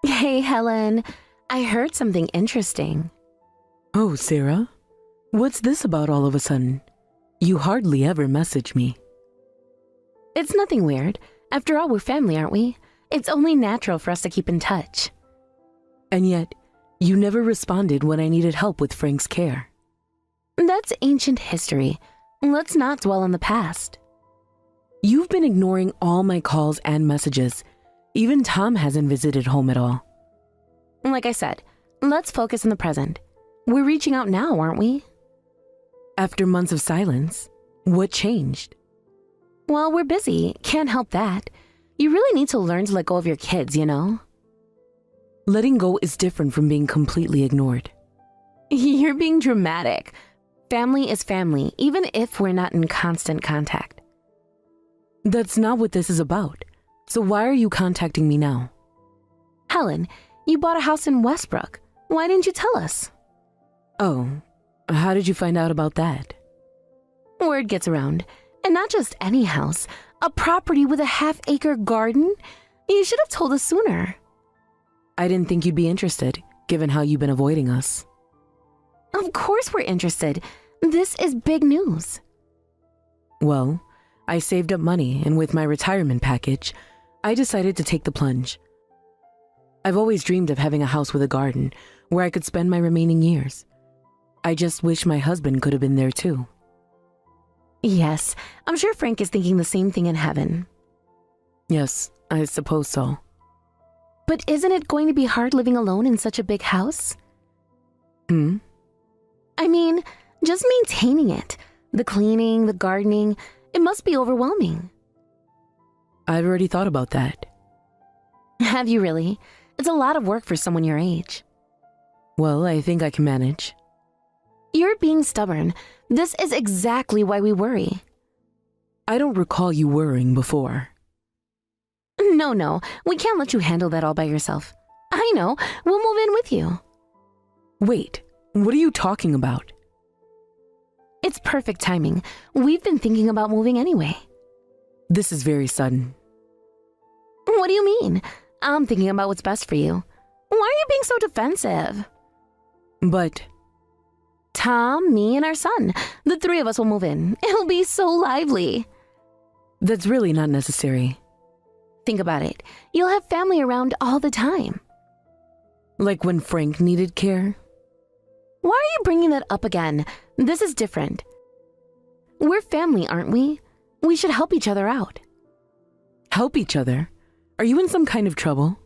Hey, Helen. I heard something interesting. Oh, Sarah? What's this about all of a sudden? You hardly ever message me. It's nothing weird. After all, we're family, aren't we? It's only natural for us to keep in touch. And yet, you never responded when I needed help with Frank's care. That's ancient history. Let's not dwell on the past. You've been ignoring all my calls and messages. Even Tom hasn't visited home at all. Like I said, let's focus on the present. We're reaching out now, aren't we? After months of silence, what changed? Well, we're busy. Can't help that. You really need to learn to let go of your kids, you know? Letting go is different from being completely ignored. You're being dramatic. Family is family, even if we're not in constant contact. That's not what this is about. So why are you contacting me now? Helen, you bought a house in Westbrook. Why didn't you tell us? Oh, how did you find out about that? Word gets around. And not just any house, a property with a half-acre garden. You should have told us sooner. I didn't think you'd be interested, given how you've been avoiding us. Of course we're interested. This is big news. Well, I saved up money, and with my retirement package, I decided to take the plunge. I've always dreamed of having a house with a garden where I could spend my remaining years. I just wish my husband could have been there too. Yes, I'm sure Frank is thinking the same thing in heaven. Yes, I suppose so. But isn't it going to be hard living alone in such a big house? I mean, just maintaining it. The cleaning, the gardening, it must be overwhelming. I've already thought about that. Have you really? It's a lot of work for someone your age. Well, I think I can manage. You're being stubborn. This is exactly why we worry. I don't recall you worrying before. No, we can't let you handle that all by yourself. I know, we'll move in with you. Wait, what are you talking about? It's perfect timing. We've been thinking about moving anyway. This is very sudden. What do you mean? I'm thinking about what's best for you. Why are you being so defensive? But Tom, me, and our son. The three of us will move in. It'll be so lively. that's really not necessary. Think about it. You'll have family around all the time. Like when Frank needed care? Why are you bringing that up again? This is different. We're family, aren't we? We should help each other out. Help each other? Are you in some kind of trouble?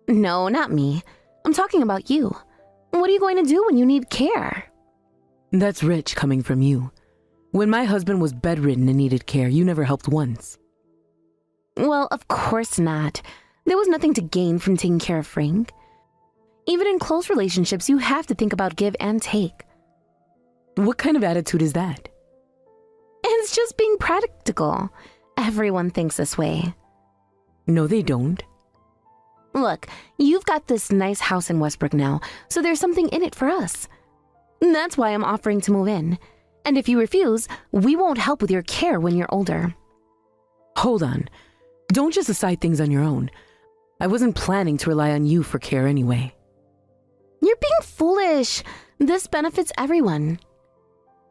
No, not me. I'm talking about you. What are you going to do when you need care? That's rich coming from you. When my husband was bedridden and needed care, you never helped once. Well, of course not. There was nothing to gain from taking care of Frank. Even in close relationships, you have to think about give and take. What kind of attitude is that? It's just being practical. Everyone thinks this way. No, they don't. Look, you've got this nice house in Westbrook now, so there's something in it for us. That's why I'm offering to move in. And if you refuse, we won't help with your care when you're older. Hold on. Don't just decide things on your own. I wasn't planning to rely on you for care anyway. You're being foolish. This benefits everyone.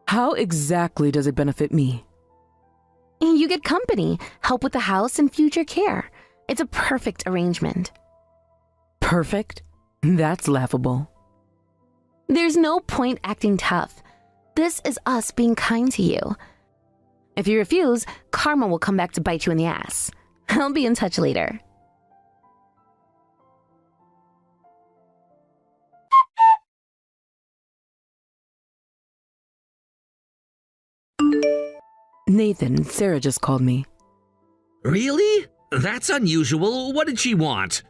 How exactly does it benefit me? You get company, help with the house, and future care. It's a perfect arrangement. Perfect? That's laughable. There's no point acting tough. This is us being kind to you. If you refuse, karma will come back to bite you in the ass. I'll be in touch later. Nathan, Sarah just called me. Really? That's unusual. What did she want?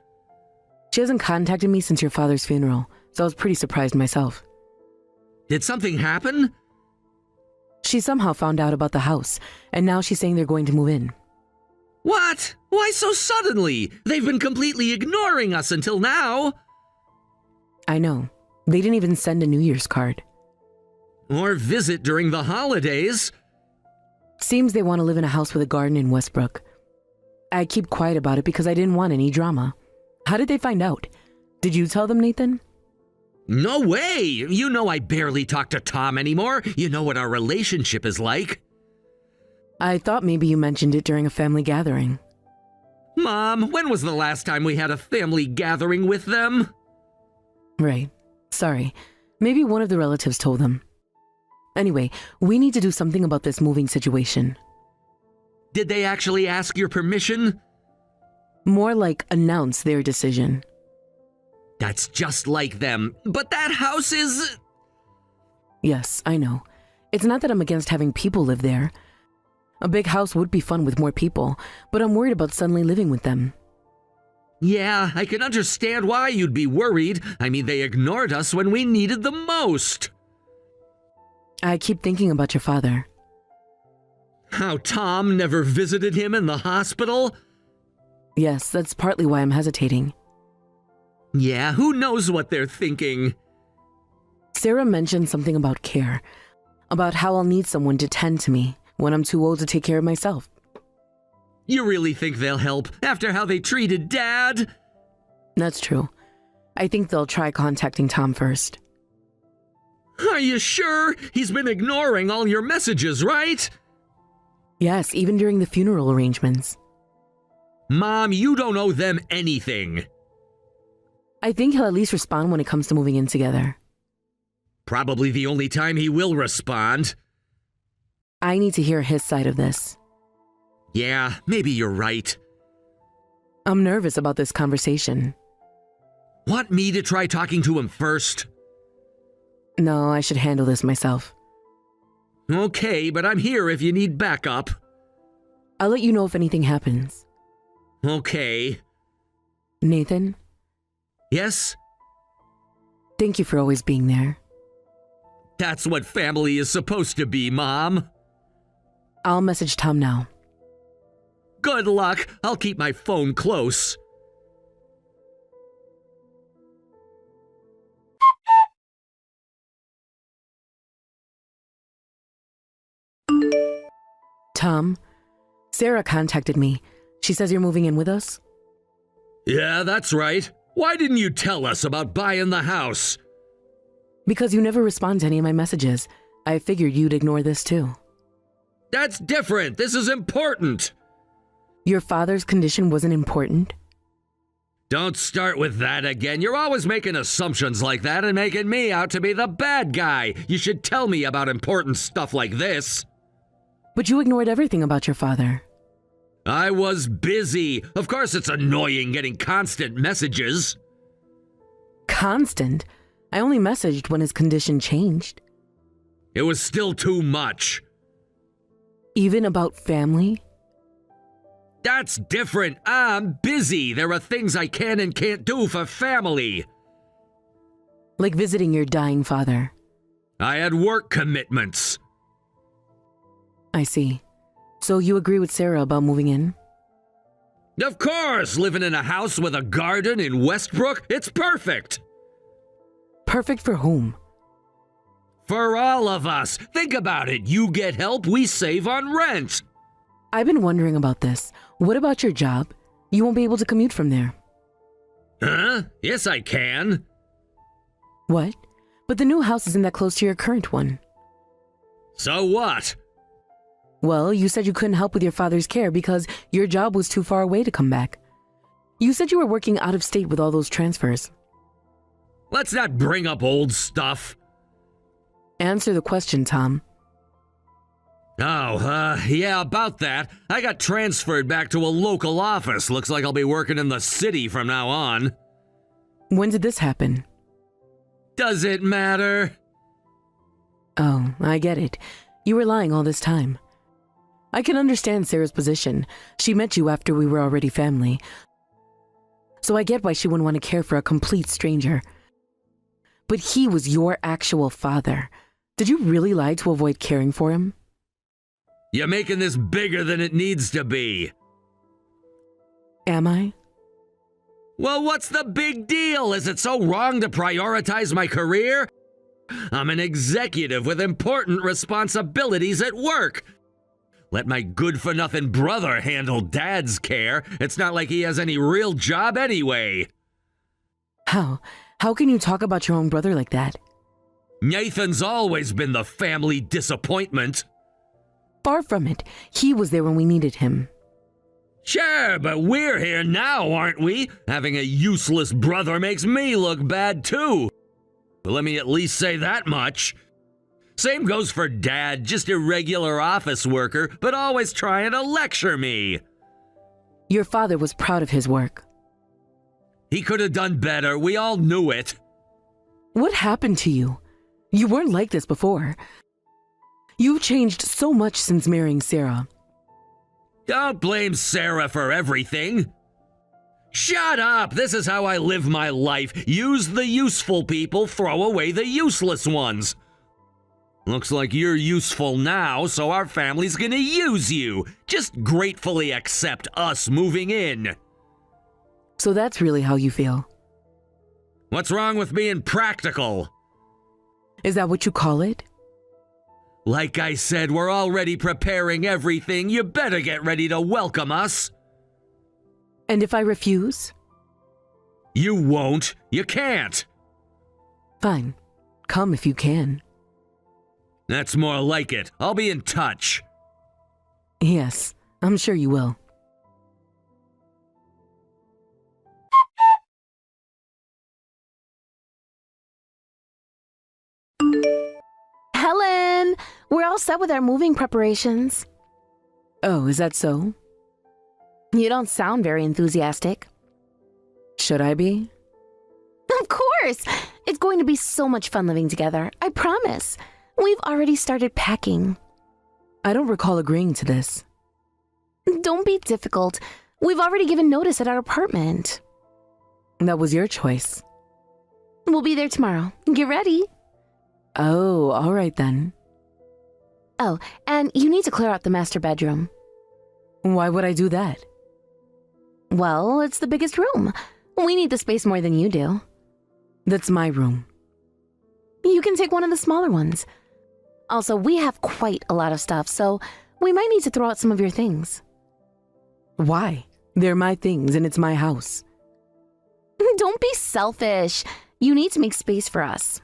She hasn't contacted me since your father's funeral, so I was pretty surprised myself. Did something happen? She somehow found out about the house, and now she's saying they're going to move in. What? Why so suddenly? They've been completely ignoring us until now. I know. They didn't even send a New Year's card. Or visit during the holidays. Seems they want to live in a house with a garden in Westbrook. I keep quiet about it because I didn't want any drama. How did they find out? Did you tell them, Nathan? No way! You know I barely talk to Tom anymore. You know what our relationship is like. I thought maybe you mentioned it during a family gathering. Mom, when was the last time we had a family gathering with them? Right. Sorry. Maybe one of the relatives told them. Anyway, we need to do something about this moving situation. Did they actually ask your permission? More like announce their decision. That's just like them. But that house is... Yes, I know. It's not that I'm against having people live there. A big house would be fun with more people, but I'm worried about suddenly living with them. Yeah, I can understand why you'd be worried. I mean, they ignored us when we needed them most. I keep thinking about your father. How Tom never visited him in the hospital? Yes, that's partly why I'm hesitating. Yeah, who knows what they're thinking? Sarah mentioned something about care, about how I'll need someone to tend to me when I'm too old to take care of myself. You really think they'll help after how they treated Dad? That's true. I think they'll try contacting Tom first. Are you sure? He's been ignoring all your messages, right? Yes, even during the funeral arrangements. Mom, you don't owe them anything. I think he'll at least respond when it comes to moving in together. Probably the only time he will respond. I need to hear his side of this. Yeah, maybe you're right. I'm nervous about this conversation. Want me to try talking to him first? No, I should handle this myself. Okay, but I'm here if you need backup. I'll let you know if anything happens. Okay. Nathan, Yes? thank you for always being there. That's what family is supposed to be, Mom. I'll message Tom now. Good luck. I'll keep my phone close. Tom, Sarah contacted me. She says you're moving in with us? Yeah, that's right. Why didn't you tell us about buying the house? Because you never respond to any of my messages. I figured you'd ignore this too. That's different. This is important. Your father's condition wasn't important? Don't start with that again. You're always making assumptions like that and making me out to be the bad guy. You should tell me about important stuff like this. But you ignored everything about your father. I was busy. Of course it's annoying getting constant messages. Constant? I only messaged when his condition changed. It was still too much. Even about family? That's different. I'm busy. There are things I can and can't do for family. Like visiting your dying father. I had work commitments. I see. So you agree with Sarah about moving in? Of course, living in a house with a garden in Westbrook, it's perfect. Perfect for whom? For all of us. Think about it. You get help, we save on rent. I've been wondering about this. What about your job? You won't be able to commute from there. Huh? Yes, I can. What? But the new house isn't that close to your current one. So what? Well, you said you couldn't help with your father's care because your job was too far away to come back. You said you were working out of state with all those transfers. Let's not bring up old stuff. Answer the question, Tom. Yeah, about that. I got transferred back to a local office. Looks like I'll be working in the city from now on. When did this happen? Does it matter? Oh, I get it. You were lying all this time. I can understand Sarah's position. She met you after we were already family. So I get why she wouldn't want to care for a complete stranger. But he was your actual father. Did you really lie to avoid caring for him? You're making this bigger than it needs to be. Am I? Well, what's the big deal? Is it so wrong to prioritize my career? I'm an executive with important responsibilities at work. Let my good-for-nothing brother handle Dad's care. It's not like he has any real job anyway. How? How can you talk about your own brother like that? Nathan's always been the family disappointment. Far from it. He was there when we needed him. Sure, but we're here now, aren't we? Having a useless brother makes me look bad too. But let me at least say that much. Same goes for Dad, just a regular office worker, but always trying to lecture me. Your father was proud of his work. He could have done better, we all knew it. What happened to you? You weren't like this before. You've changed so much since marrying Sarah. Don't blame Sarah for everything. Shut up! This is how I live my life. Use the useful people, throw away the useless ones. Looks like you're useful now, so our family's gonna use you. Just gratefully accept us moving in. So that's really how you feel. What's wrong with being practical? Is that what you call it? Like I said, we're already preparing everything. You better get ready to welcome us. And if I refuse? You won't. You can't. Fine. Come if you can. That's more like it. I'll be in touch. Yes, I'm sure you will. Helen, we're all set with our moving preparations. Oh, is that so? You don't sound very enthusiastic. Should I be? Of course! It's going to be so much fun living together, I promise. We've already started packing. I don't recall agreeing to this. Don't be difficult. We've already given notice at our apartment. That was your choice. We'll be there tomorrow. Get ready. Oh, all right then. Oh, and you need to clear out the master bedroom. Why would I do that? Well, it's the biggest room. We need the space more than you do. That's my room. You can take one of the smaller ones. Also, we have quite a lot of stuff, so we might need to throw out some of your things. Why? They're my things and it's my house. Don't be selfish. You need to make space for us.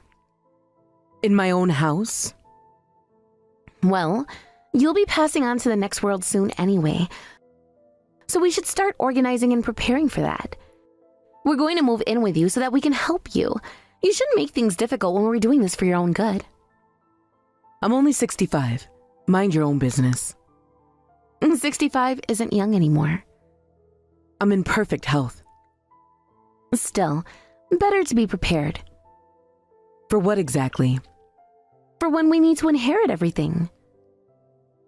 In my own house? Well, you'll be passing on to the next world soon anyway. So we should start organizing and preparing for that. We're going to move in with you so that we can help you. You shouldn't make things difficult when we're doing this for your own good. I'm only 65. Mind your own business. 65 isn't young anymore. I'm in perfect health. Still, better to be prepared. For what exactly? For when we need to inherit everything.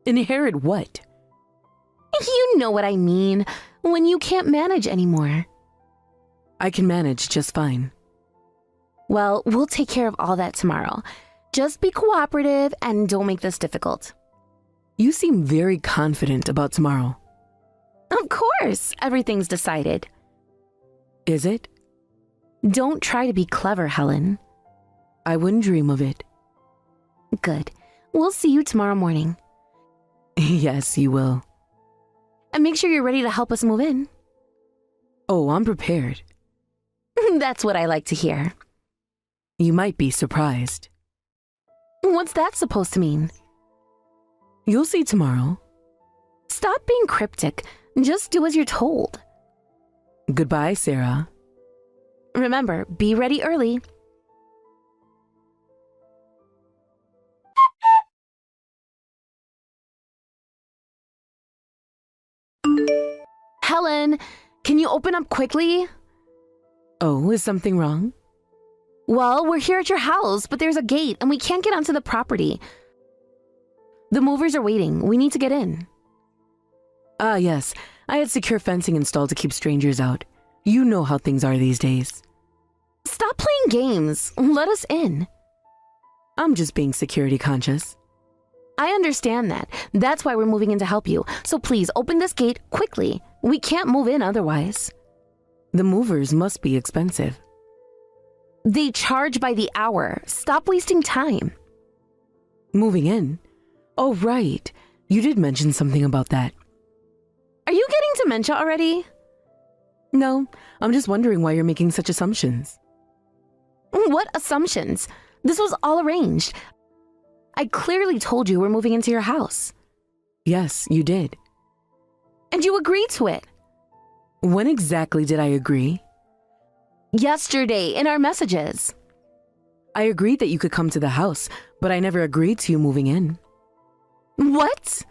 Inherit what? You know what I mean. When you can't manage anymore. I can manage just fine. Well, we'll take care of all that tomorrow. Just be cooperative and don't make this difficult. You seem very confident about tomorrow. Of course, everything's decided. Is it? Don't try to be clever, Helen. I wouldn't dream of it. Good. We'll see you tomorrow morning. Yes, you will. And make sure you're ready to help us move in. Oh, I'm prepared. That's what I like to hear. You might be surprised. What's that supposed to mean? You'll see tomorrow. Stop being cryptic. Just do as you're told. Goodbye, Sarah. Remember, be ready early. Helen, can you open up quickly? Oh, is something wrong? Well, we're here at your house, but there's a gate and we can't get onto the property. The movers are waiting. We need to get in. Ah, yes. I had secure fencing installed to keep strangers out. You know how things are these days. Stop playing games. Let us in. I'm just being security conscious. I understand that. That's why we're moving in to help you. So please open this gate quickly. We can't move in otherwise. The movers must be expensive. They charge by the hour. Stop wasting time. Moving in? Oh, right. You did mention something about that. Are you getting dementia already? No, I'm just wondering why you're making such assumptions. What assumptions? This was all arranged. I clearly told you we're moving into your house. Yes, you did. And you agreed to it. When exactly did I agree? Yesterday, in our messages. I agreed that you could come to the house, but I never agreed to you moving in. What?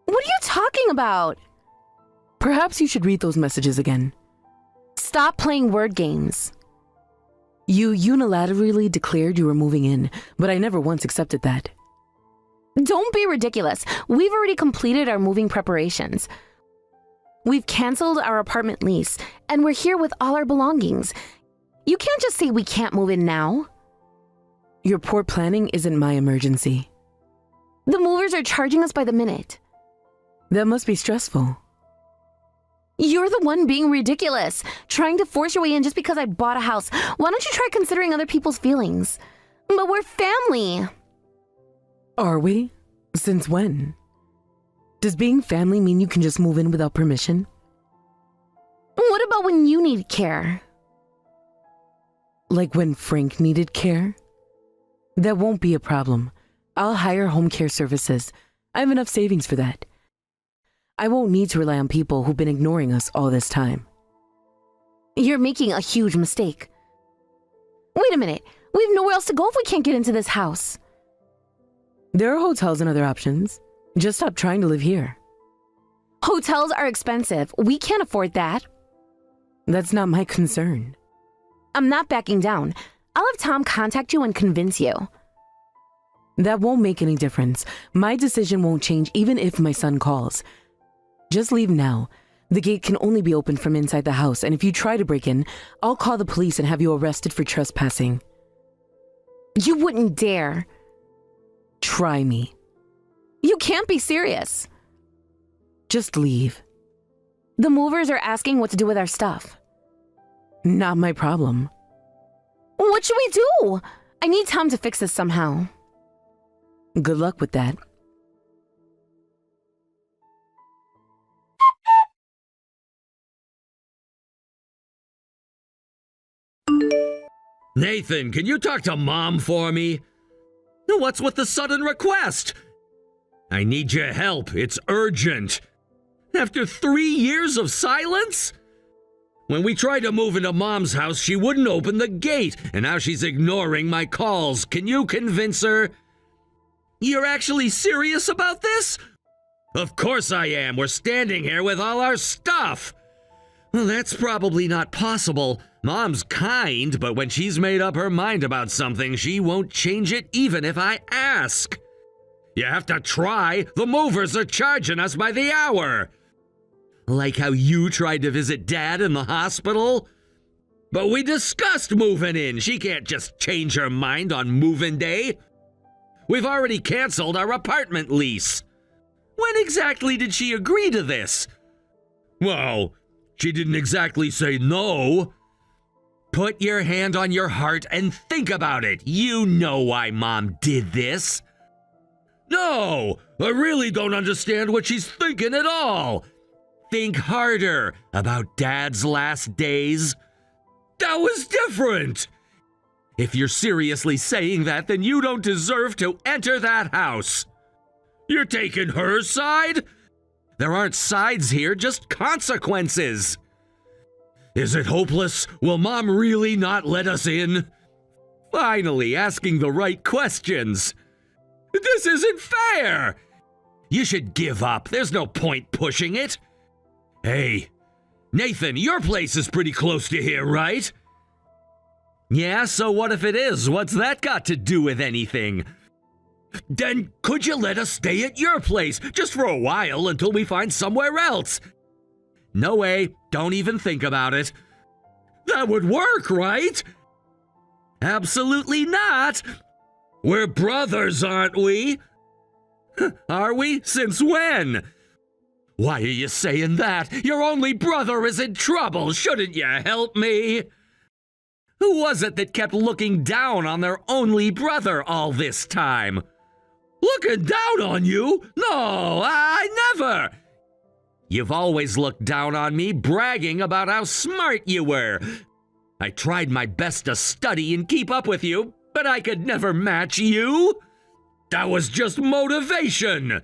What are you talking about? Perhaps you should read those messages again. Stop playing word games. You unilaterally declared you were moving in, but I never once accepted that. Don't be ridiculous. We've already completed our moving preparations. We've canceled our apartment lease, and we're here with all our belongings. You can't just say we can't move in now. Your poor planning isn't my emergency. The movers are charging us by the minute. That must be stressful. You're the one being ridiculous, trying to force your way in just because I bought a house. Why don't you try considering other people's feelings? But we're family. Are we? Since when? Does being family mean you can just move in without permission? What about when you need care? Like when Frank needed care? That won't be a problem. I'll hire home care services. I have enough savings for that. I won't need to rely on people who've been ignoring us all this time. You're making a huge mistake. Wait a minute. We have nowhere else to go if we can't get into this house. There are hotels and other options. Just stop trying to live here. Hotels are expensive. We can't afford that. That's not my concern. I'm not backing down. I'll have Tom contact you and convince you. That won't make any difference. My decision won't change even if my son calls. Just leave now. The gate can only be opened from inside the house, and if you try to break in, I'll call the police and have you arrested for trespassing. You wouldn't dare. Try me. You can't be serious. Just leave. The movers are asking what to do with our stuff. Not my problem. What should we do? I need Tom to fix this somehow. Good luck with that. Nathan, can you talk to Mom for me? What's with the sudden request? I need your help. It's urgent. After 3 years of silence? When we tried to move into Mom's house, she wouldn't open the gate, and now she's ignoring my calls. Can you convince her? You're actually serious about this? Of course I am. We're standing here with all our stuff. Well, that's probably not possible. Mom's kind, but when she's made up her mind about something, she won't change it even if I ask. You have to try. The movers are charging us by the hour. Like how you tried to visit Dad in the hospital? But we discussed moving in. She can't just change her mind on move-in day. We've already canceled our apartment lease. When exactly did she agree to this? Well, she didn't exactly say no. Put your hand on your heart and think about it. You know why Mom did this. No, I really don't understand what she's thinking at all. Think harder about Dad's last days. That was different. If you're seriously saying that, then you don't deserve to enter that house. You're taking her side? There aren't sides here, just consequences. Is it hopeless? Will Mom really not let us in? Finally asking the right questions. This isn't fair. You should give up. There's no point pushing it. Hey, Nathan, your place is pretty close to here, right? Yeah, so what if it is? What's that got to do with anything? Then could you let us stay at your place just for a while until we find somewhere else? No way, don't even think about it. That would work, right? Absolutely not. We're brothers, aren't we? Are we? Since when? Why are you saying that? Your only brother is in trouble. Shouldn't you help me? Who was it that kept looking down on their only brother all this time? Looking down on you? No, I never. You've always looked down on me, bragging about how smart you were. I tried my best to study and keep up with you, but I could never match you. That was just motivation.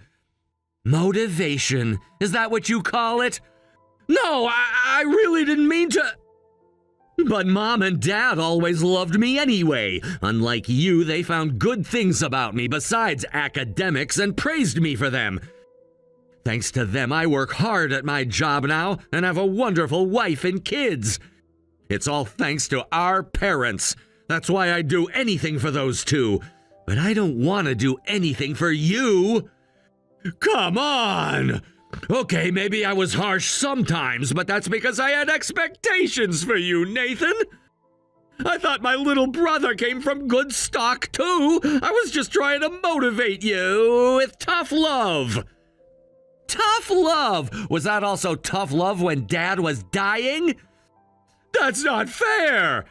Motivation? Is that what you call it? No, I really didn't mean to. But Mom and Dad always loved me anyway. Unlike you, they found good things about me besides academics and praised me for them. Thanks to them, I work hard at my job now and have a wonderful wife and kids. It's all thanks to our parents. That's why I'd do anything for those two. But I don't want to do anything for you. Come on! Okay, maybe I was harsh sometimes, but that's because I had expectations for you, Nathan. I thought my little brother came from good stock, too. I was just trying to motivate you with tough love. Tough love? Was that also tough love when Dad was dying? That's not fair!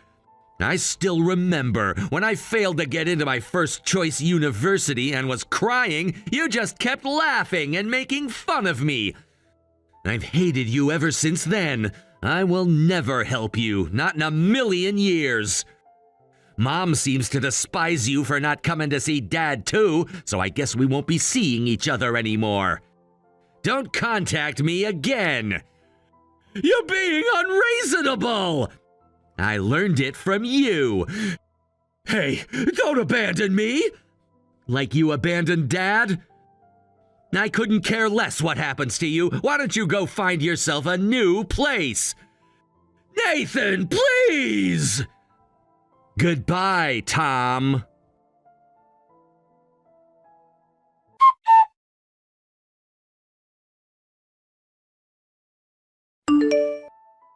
I still remember when I failed to get into my first choice university and was crying, you just kept laughing and making fun of me. I've hated you ever since then. I will never help you, not in a million years. Mom seems to despise you for not coming to see Dad too, so I guess we won't be seeing each other anymore. Don't contact me again. You're being unreasonable! I learned it from you. Hey, don't abandon me! Like you abandoned Dad? I couldn't care less what happens to you. Why don't you go find yourself a new place? Nathan, please! Goodbye, Tom.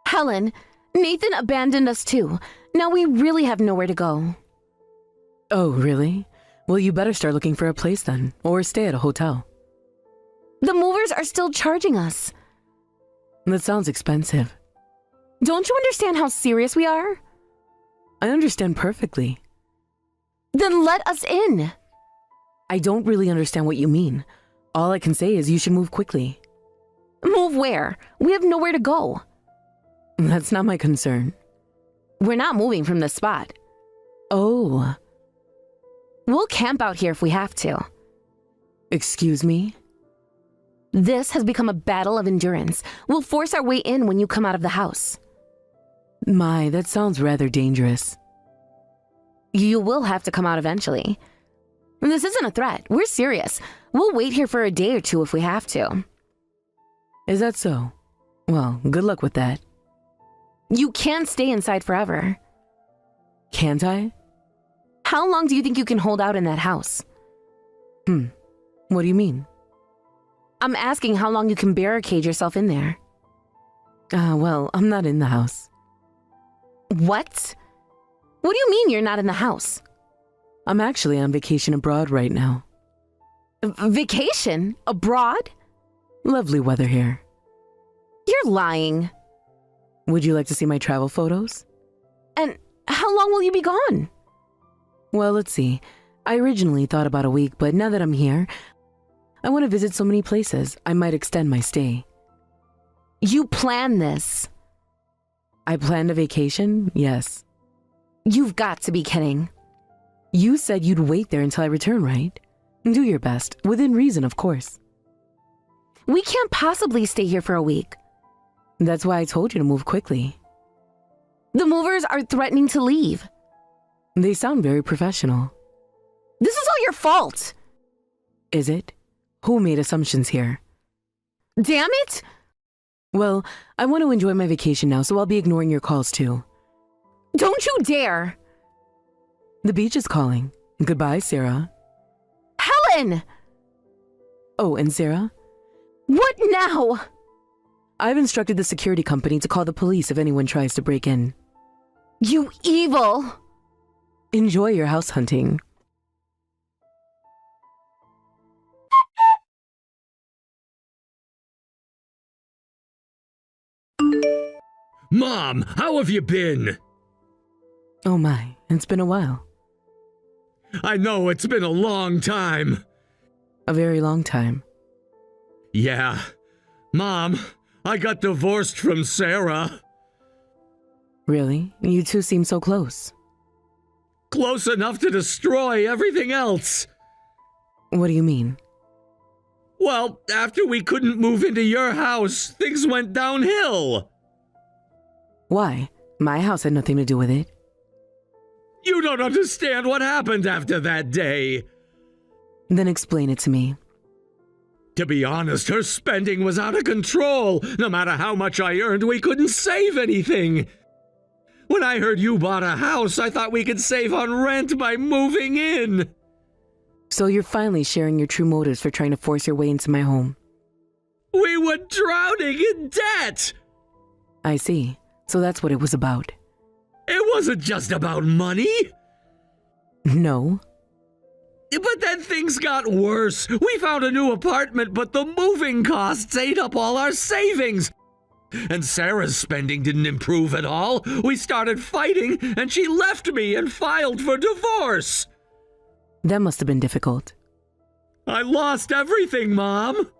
Helen, Nathan abandoned us too. Now we really have nowhere to go. Oh, really? Well, you better start looking for a place then, or stay at a hotel. The movers are still charging us. That sounds expensive. Don't you understand how serious we are? I understand perfectly. Then let us in. I don't really understand what you mean. All I can say is you should move quickly. Move where? We have nowhere to go. That's not my concern. We're not moving from this spot. Oh. We'll camp out here if we have to. Excuse me? This has become a battle of endurance. We'll force our way in when you come out of the house. My, that sounds rather dangerous. You will have to come out eventually. This isn't a threat. We're serious. We'll wait here for a day or two if we have to. Is that so? Well, good luck with that. You can't stay inside forever. Can't I? How long do you think you can hold out in that house? What do you mean? I'm asking how long you can barricade yourself in there. Well, I'm not in the house. What? What do you mean you're not in the house? I'm actually on vacation abroad right now. Vacation? Abroad? Lovely weather here. You're lying. Would you like to see my travel photos? And how long will you be gone? Well, let's see. I originally thought about a week, but now that I'm here, I want to visit so many places, I might extend my stay. You planned this. I planned a vacation? Yes. You've got to be kidding. You said you'd wait there until I return, right? Do your best, within reason, of course. We can't possibly stay here for a week. That's why I told you to move quickly. The movers are threatening to leave. They sound very professional. This is all your fault. Is it? Who made assumptions here? Damn it! Well, I want to enjoy my vacation now, so I'll be ignoring your calls too. Don't you dare! The beach is calling. Goodbye, Sarah. Helen! Oh, and Sarah? What now? I've instructed the security company to call the police if anyone tries to break in. You evil! Enjoy your house hunting. Mom, how have you been? Oh my, it's been a while. I know it's been a long time. A very long time. Yeah. Mom, I got divorced from Sarah. Really? You two seem so close. Close enough to destroy everything else. What do you mean? Well, after we couldn't move into your house, things went downhill. Why? My house had nothing to do with it. You don't understand what happened after that day. Then explain it to me. To be honest, her spending was out of control. No matter how much I earned, we couldn't save anything. When I heard you bought a house, I thought we could save on rent by moving in. So you're finally sharing your true motives for trying to force your way into my home. We were drowning in debt. I see. So that's what it was about. It wasn't just about money. No. But then things got worse. We found a new apartment, but the moving costs ate up all our savings. And Sarah's spending didn't improve at all. We started fighting, and she left me and filed for divorce. That must have been difficult. I lost everything, Mom.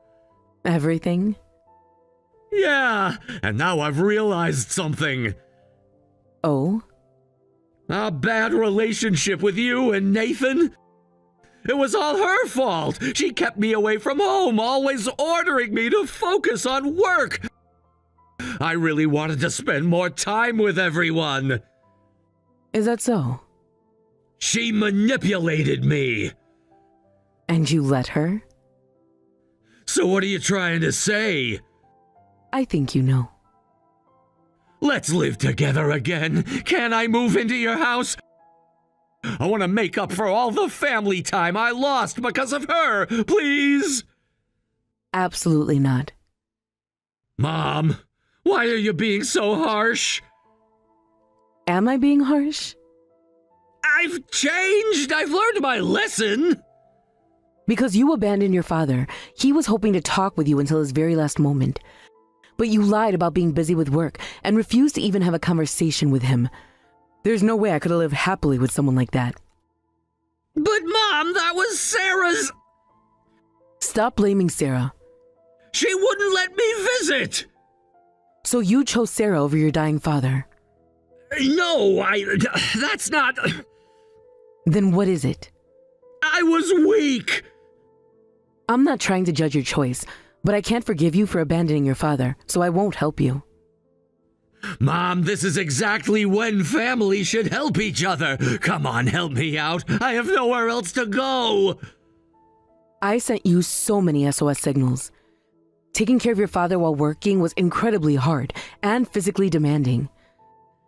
Everything? Yeah, and now I've realized something. Oh? A bad relationship with you and Nathan. It was all her fault. She kept me away from home, always ordering me to focus on work. I really wanted to spend more time with everyone. Is that so? She manipulated me. And you let her? So what are you trying to say? I think you know. Let's live together again. Can I move into your house? I want to make up for all the family time I lost because of her, please. Absolutely not. Mom, why are you being so harsh? Am I being harsh? I've changed. I've learned my lesson. Because you abandoned your father. He was hoping to talk with you until his very last moment. But you lied about being busy with work and refused to even have a conversation with him. There's no way I could have lived happily with someone like that. But Mom, that was Sarah's. Stop blaming Sarah. She wouldn't let me visit. So you chose Sarah over your dying father. No, that's not. Then what is it? I was weak. I'm not trying to judge your choice, but I can't forgive you for abandoning your father, so I won't help you. Mom, this is exactly when families should help each other. Come on, help me out. I have nowhere else to go. I sent you so many SOS signals. Taking care of your father while working was incredibly hard and physically demanding.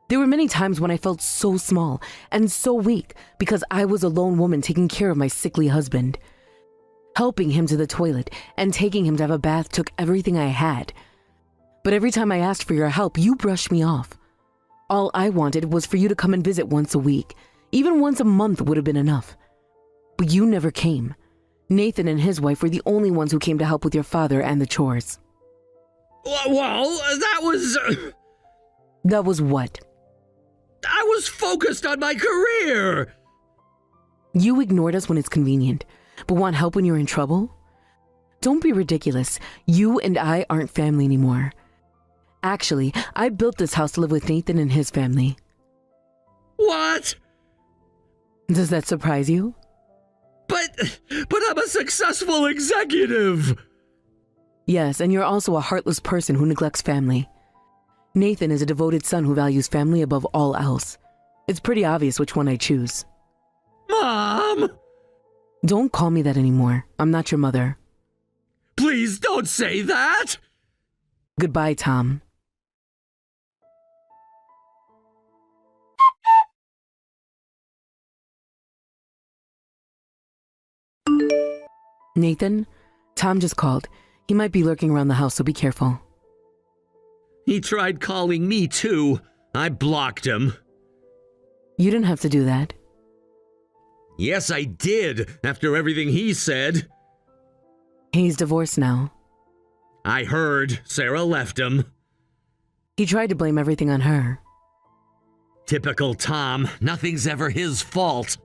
There were many times when I felt so small and so weak because I was a lone woman taking care of my sickly husband. Helping him to the toilet and taking him to have a bath took everything I had. But every time I asked for your help, you brushed me off. All I wanted was for you to come and visit once a week. Even once a month would have been enough. But you never came. Nathan and his wife were the only ones who came to help with your father and the chores. Well, that was... That was what? I was focused on my career. You ignored us when it's convenient, but want help when you're in trouble? Don't be ridiculous. You and I aren't family anymore. Actually, I built this house to live with Nathan and his family. What? Does that surprise you? But I'm a successful executive. Yes, and you're also a heartless person who neglects family. Nathan is a devoted son who values family above all else. It's pretty obvious which one I choose. Mom! Don't call me that anymore. I'm not your mother. Please don't say that! Goodbye, Tom. Nathan, Tom just called. He might be lurking around the house, so be careful. He tried calling me too. I blocked him. You didn't have to do that. Yes, I did, after everything he said. He's divorced now. I heard Sarah left him. He tried to blame everything on her. Typical Tom. Nothing's ever his fault.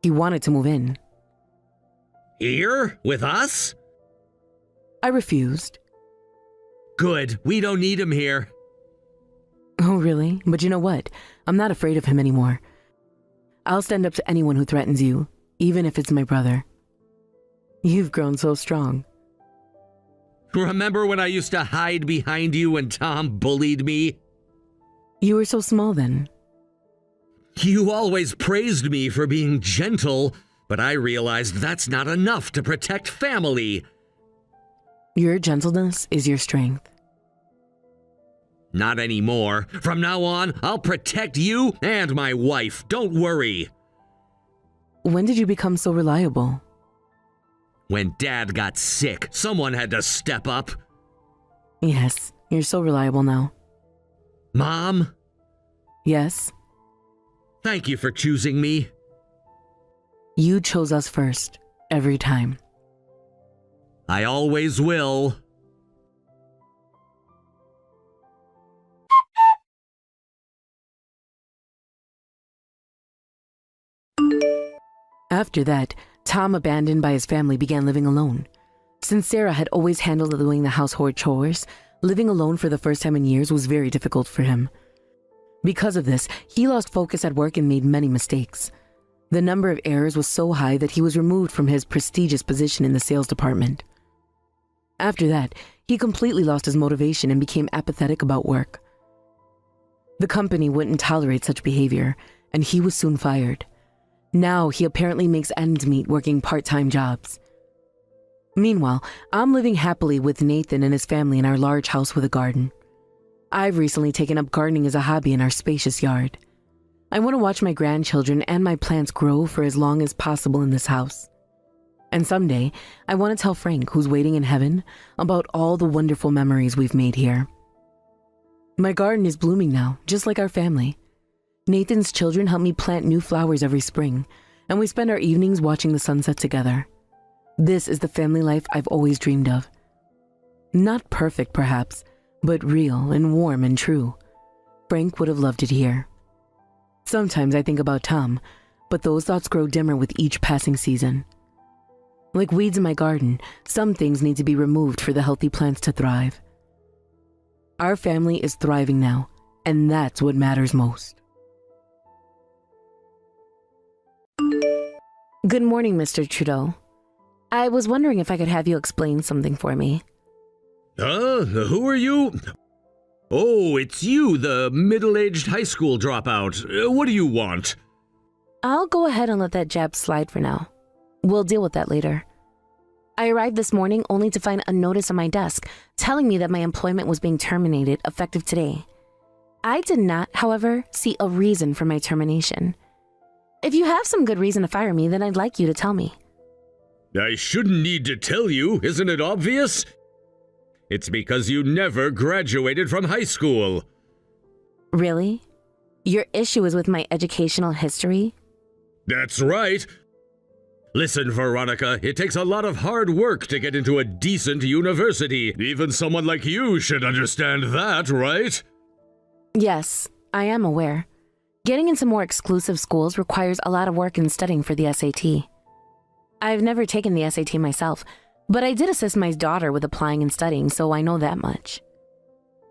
He wanted to move in. Here? With us? I refused. Good. We don't need him here. Oh, really? But you know what? I'm not afraid of him anymore. I'll stand up to anyone who threatens you, even if it's my brother. You've grown so strong. Remember when I used to hide behind you when Tom bullied me? You were so small then. You always praised me for being gentle, but I realized that's not enough to protect family. Your gentleness is your strength. Not anymore. From now on, I'll protect you and my wife. Don't worry. When did you become so reliable? When Dad got sick, someone had to step up. Yes, you're so reliable now. Mom, Yes, thank you for choosing me. you chose us first, every time. I always will. After that, Tom, abandoned by his family, began living alone. Since Sarah had always handled doing the household chores, living alone for the first time in years was very difficult for him. Because of this, he lost focus at work and made many mistakes. The number of errors was so high that he was removed from his prestigious position in the sales department. After that, he completely lost his motivation and became apathetic about work. The company wouldn't tolerate such behavior, and he was soon fired. Now he apparently makes ends meet working part-time jobs. Meanwhile, I'm living happily with Nathan and his family in our large house with a garden. I've recently taken up gardening as a hobby in our spacious yard. I want to watch my grandchildren and my plants grow for as long as possible in this house. And someday, I want to tell Frank, who's waiting in heaven, about all the wonderful memories we've made here. My garden is blooming now, just like our family. Nathan's children help me plant new flowers every spring, and we spend our evenings watching the sunset together. This is the family life I've always dreamed of. Not perfect, perhaps, but real and warm and true. Frank would have loved it here. Sometimes I think about Tom, but those thoughts grow dimmer with each passing season. Like weeds in my garden, some things need to be removed for the healthy plants to thrive. Our family is thriving now, and that's what matters most. Good morning, Mr. Trudeau. I was wondering if I could have you explain something for me. Who are you? Oh, it's you, the middle-aged high school dropout. What do you want? I'll go ahead and let that jab slide for now. We'll deal with that later. I arrived this morning only to find a notice on my desk telling me that my employment was being terminated effective today. I did not, however, see a reason for my termination. If you have some good reason to fire me, then I'd like you to tell me. I shouldn't need to tell you, isn't it obvious? It's because you never graduated from high school. Really? Your issue is with my educational history? That's right. Listen, Veronica, it takes a lot of hard work to get into a decent university. Even someone like you should understand that, right? Yes, I am aware. Getting into more exclusive schools requires a lot of work and studying for the SAT. I've never taken the SAT myself, but I did assist my daughter with applying and studying, so I know that much.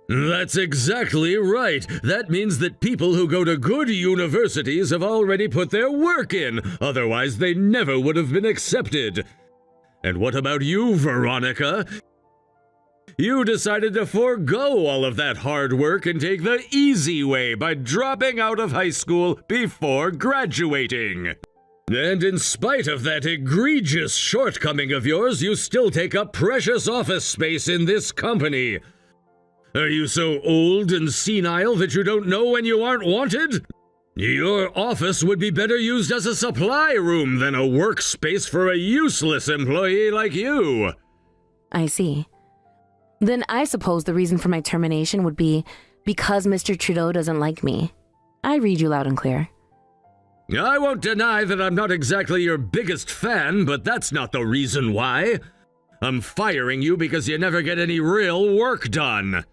That's exactly right. That means that people who go to good universities have already put their work in. Otherwise, they never would have been accepted. And what about you, Veronica? You decided to forego all of that hard work and take the easy way by dropping out of high school before graduating. And in spite of that egregious shortcoming of yours, you still take up precious office space in this company. Are you so old and senile that you don't know when you aren't wanted? Your office would be better used as a supply room than a workspace for a useless employee like you. I see. Then I suppose the reason for my termination would be because Mr. Trudeau doesn't like me. I read you loud and clear. I won't deny that I'm not exactly your biggest fan, but that's not the reason why. I'm firing you because you never get any real work done.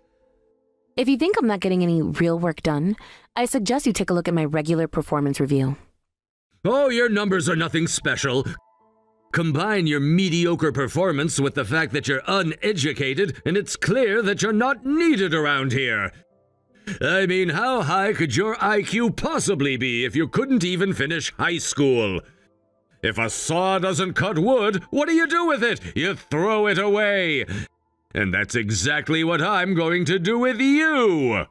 If you think I'm not getting any real work done, I suggest you take a look at my regular performance review. Oh, your numbers are nothing special. Combine your mediocre performance with the fact that you're uneducated, and it's clear that you're not needed around here. I mean, how high could your IQ possibly be if you couldn't even finish high school? If a saw doesn't cut wood, what do you do with it? You throw it away. And that's exactly what I'm going to do with you.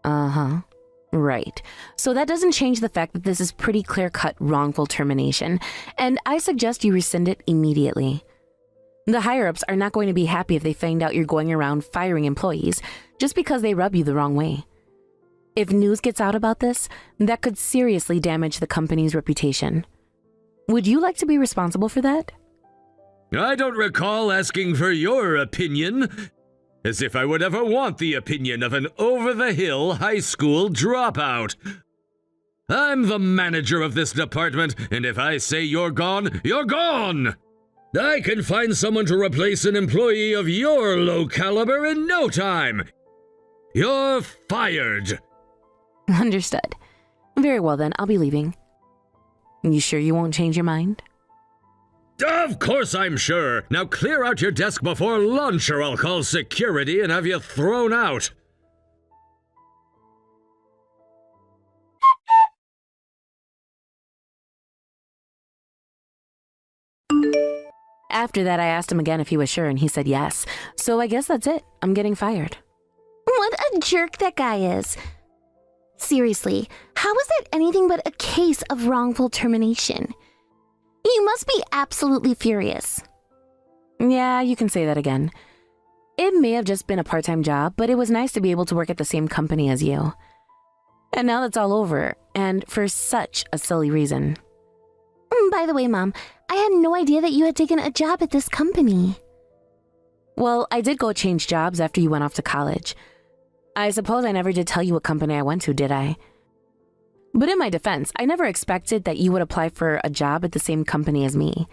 Uh-huh. Right. So that doesn't change the fact that this is pretty clear-cut wrongful termination, and I suggest you rescind it immediately. The higher-ups are not going to be happy if they find out you're going around firing employees just because they rub you the wrong way. If news gets out about this, that could seriously damage the company's reputation. Would you like to be responsible for that? I don't recall asking for your opinion. As if I would ever want the opinion of an over-the-hill high school dropout. I'm the manager of this department, and if I say you're gone, you're gone! I can find someone to replace an employee of your low caliber in no time. You're fired. Understood. Very well then, I'll be leaving. You sure you won't change your mind? Of course I'm sure. Now clear out your desk before lunch or I'll call security and have you thrown out. After that, I asked him again if he was sure, and he said yes. So I guess that's it. I'm getting fired. What a jerk that guy is. Seriously, how is that anything but a case of wrongful termination? You must be absolutely furious. Yeah, you can say that again. It may have just been a part-time job, but it was nice to be able to work at the same company as you. And now that's all over, and for such a silly reason. By the way, Mom, I had no idea that you had taken a job at this company. Well, I did go change jobs after you went off to college. I suppose I never did tell you what company I went to, did I? But in my defense, I never expected that you would apply for a job at the same company as me.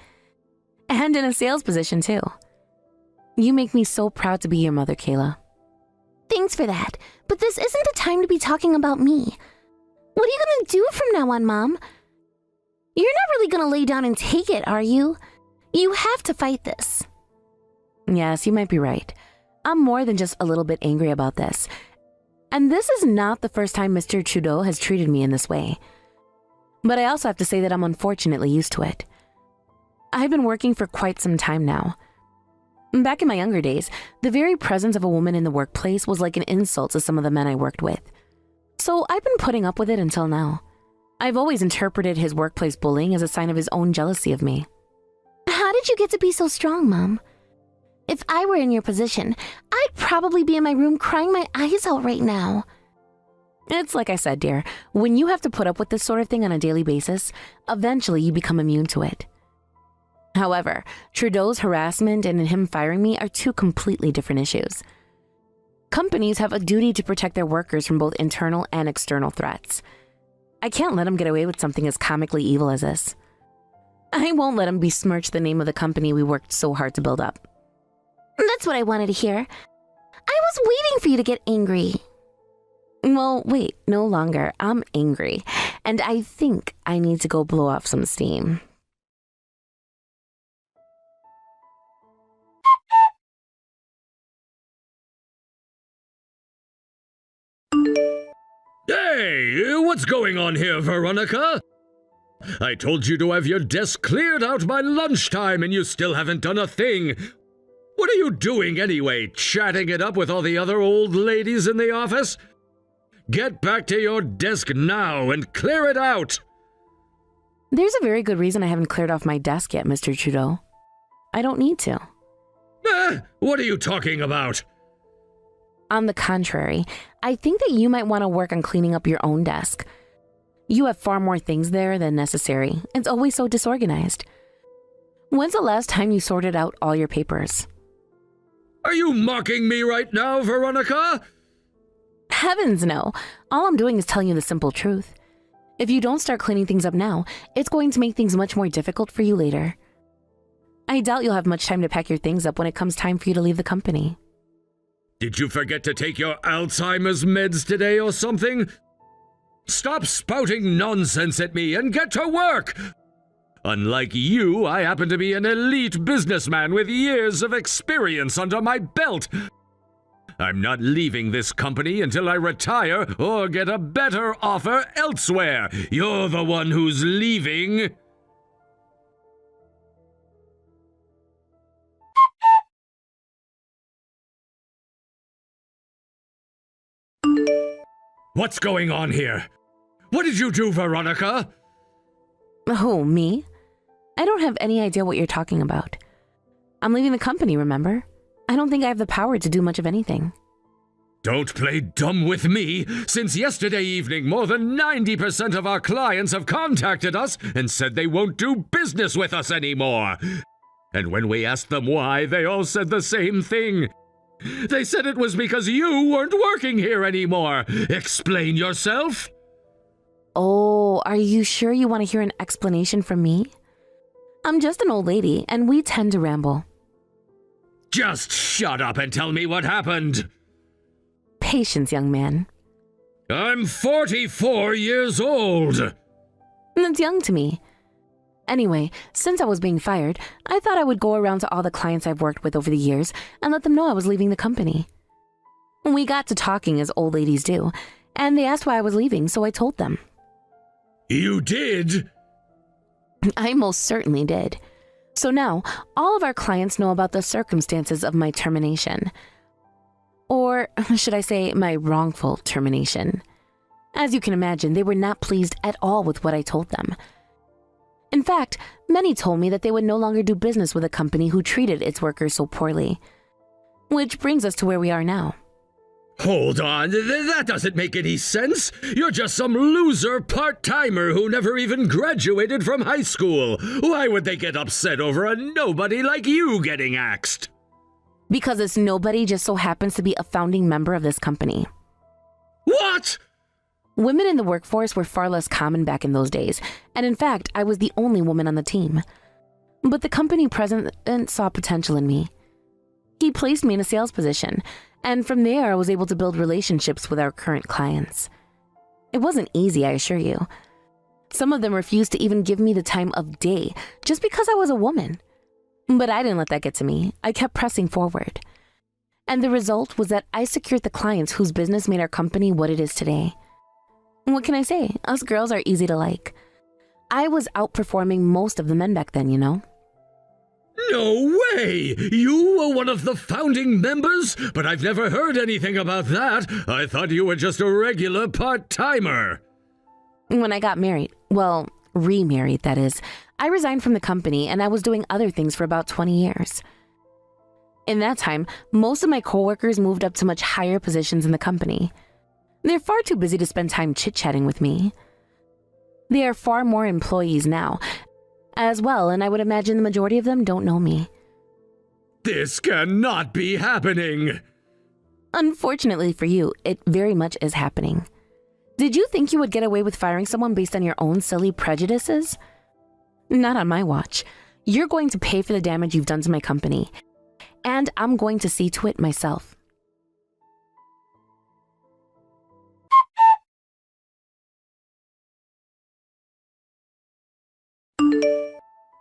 And in a sales position, too. You make me so proud to be your mother, Kayla. Thanks for that, but this isn't the time to be talking about me. What are you gonna do from now on, Mom? You're not really gonna lay down and take it, are you? You have to fight this. Yes, you might be right. I'm more than just a little bit angry about this. And this is not the first time Mr. Trudeau has treated me in this way. But I also have to say that I'm unfortunately used to it. I've been working for quite some time now. Back in my younger days, the very presence of a woman in the workplace was like an insult to some of the men I worked with. So I've been putting up with it until now. I've always interpreted his workplace bullying as a sign of his own jealousy of me. How did you get to be so strong, Mom? If I were in your position, I'd probably be in my room crying my eyes out right now. It's like I said, dear, when you have to put up with this sort of thing on a daily basis, eventually you become immune to it. However, Trudeau's harassment and him firing me are two completely different issues. Companies have a duty to protect their workers from both internal and external threats. I can't let him get away with something as comically evil as this. I won't let him besmirch the name of the company we worked so hard to build up. That's what I wanted to hear. I was waiting for you to get angry. Well, wait, no longer. I'm angry, and I think I need to go blow off some steam. Hey, what's going on here, Veronica? I told you to have your desk cleared out by lunchtime and you still haven't done a thing. What are you doing anyway, chatting it up with all the other old ladies in the office? Get back to your desk now and clear it out! There's a very good reason I haven't cleared off my desk yet, Mr. Trudeau. I don't need to. What are you talking about? On the contrary, I think that you might want to work on cleaning up your own desk. You have far more things there than necessary. It's always so disorganized. When's the last time you sorted out all your papers? Are you mocking me right now, Veronica? Heavens no. All I'm doing is telling you the simple truth. If you don't start cleaning things up now, it's going to make things much more difficult for you later. I doubt you'll have much time to pack your things up when it comes time for you to leave the company. Did you forget to take your Alzheimer's meds today or something? Stop spouting nonsense at me and get to work! Unlike you, I happen to be an elite businessman with years of experience under my belt. I'm not leaving this company until I retire or get a better offer elsewhere. You're the one who's leaving. What's going on here? What did you do, Veronica? Oh, me? I don't have any idea what you're talking about. I'm leaving the company, remember? I don't think I have the power to do much of anything. Don't play dumb with me. Since yesterday evening, more than 90% of our clients have contacted us and said they won't do business with us anymore. And when we asked them why, they all said the same thing. They said it was because you weren't working here anymore. Explain yourself. Oh, are you sure you want to hear an explanation from me? I'm just an old lady, and we tend to ramble. Just shut up and tell me what happened. Patience, young man. I'm 44 years old. That's young to me. Anyway, since I was being fired, I thought I would go around to all the clients I've worked with over the years and let them know I was leaving the company. We got to talking as old ladies do, and they asked why I was leaving, so I told them. You did? I most certainly did. So now, all of our clients know about the circumstances of my termination. Or should I say, my wrongful termination. As you can imagine, they were not pleased at all with what I told them. In fact, many told me that they would no longer do business with a company who treated its workers so poorly. Which brings us to where we are now. Hold on, that doesn't make any sense. You're just some loser part-timer who never even graduated from high school. Why would they get upset over a nobody like you getting axed? Because this nobody just so happens to be a founding member of this company. What? Women in the workforce were far less common back in those days, and in fact, I was the only woman on the team. But the company president saw potential in me. He placed me in a sales position, and from there I was able to build relationships with our current clients. It wasn't easy, I assure you. Some of them refused to even give me the time of day just because I was a woman. But I didn't let that get to me. I kept pressing forward. And the result was that I secured the clients whose business made our company what it is today. What can I say? Us girls are easy to like. I was outperforming most of the men back then, you know? No way! You were one of the founding members? But I've never heard anything about that. I thought you were just a regular part-timer. When I got married, well, remarried, that is, I resigned from the company and I was doing other things for about 20 years. In that time, most of my coworkers moved up to much higher positions in the company. They're far too busy to spend time chit-chatting with me. There are far more employees now, as well, and I would imagine the majority of them don't know me. This cannot be happening. Unfortunately for you, it very much is happening. Did you think you would get away with firing someone based on your own silly prejudices? Not on my watch. You're going to pay for the damage you've done to my company, and I'm going to see to it myself.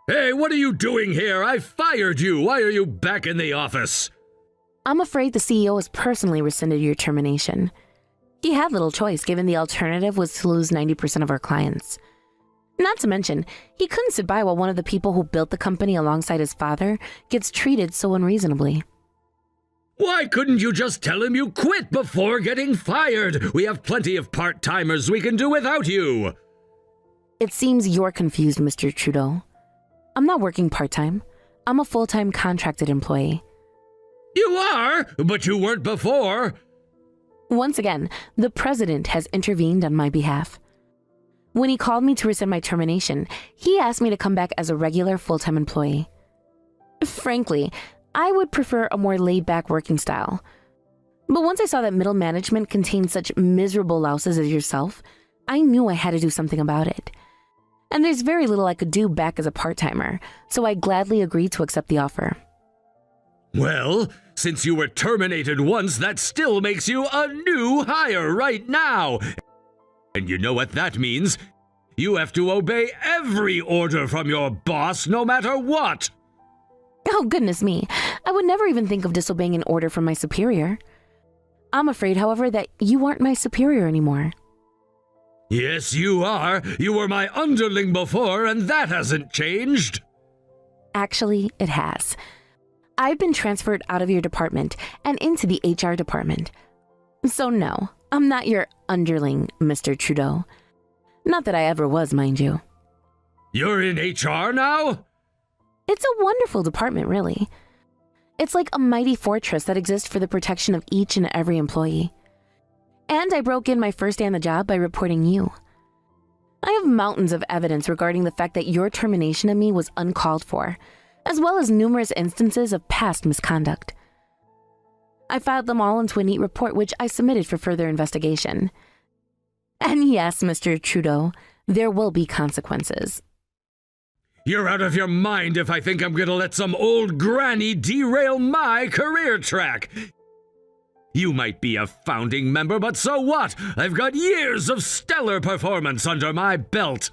Hey, what are you doing here? I fired you. Why are you back in the office? I'm afraid the CEO has personally rescinded your termination. He had little choice given the alternative was to lose 90% of our clients. Not to mention, he couldn't sit by while one of the people who built the company alongside his father gets treated so unreasonably. Why couldn't you just tell him you quit before getting fired? We have plenty of part-timers we can do without you. It seems you're confused, Mr. Trudeau. I'm not working part-time. I'm a full-time contracted employee. You are, but you weren't before. Once again, the president has intervened on my behalf. When he called me to rescind my termination, he asked me to come back as a regular full-time employee. Frankly, I would prefer a more laid-back working style. But once I saw that middle management contained such miserable louses as yourself, I knew I had to do something about it. And there's very little I could do back as a part-timer, so I gladly agreed to accept the offer. Well, since you were terminated once, that still makes you a new hire right now. And you know what that means? You have to obey every order from your boss, no matter what. Oh, goodness me. I would never even think of disobeying an order from my superior. I'm afraid, however, that you aren't my superior anymore. Yes, you are. You were my underling before, and that hasn't changed. Actually, it has. I've been transferred out of your department and into the HR department. So no, I'm not your underling, Mr. Trudeau. Not that I ever was, mind you. You're in HR now? It's a wonderful department, really. It's like a mighty fortress that exists for the protection of each and every employee. And I broke in my first day on the job by reporting you. I have mountains of evidence regarding the fact that your termination of me was uncalled for, as well as numerous instances of past misconduct. I filed them all into a neat report which I submitted for further investigation. And yes, Mr. Trudeau, there will be consequences. You're out of your mind if I think I'm gonna let some old granny derail my career track. You might be a founding member, but so what? I've got years of stellar performance under my belt.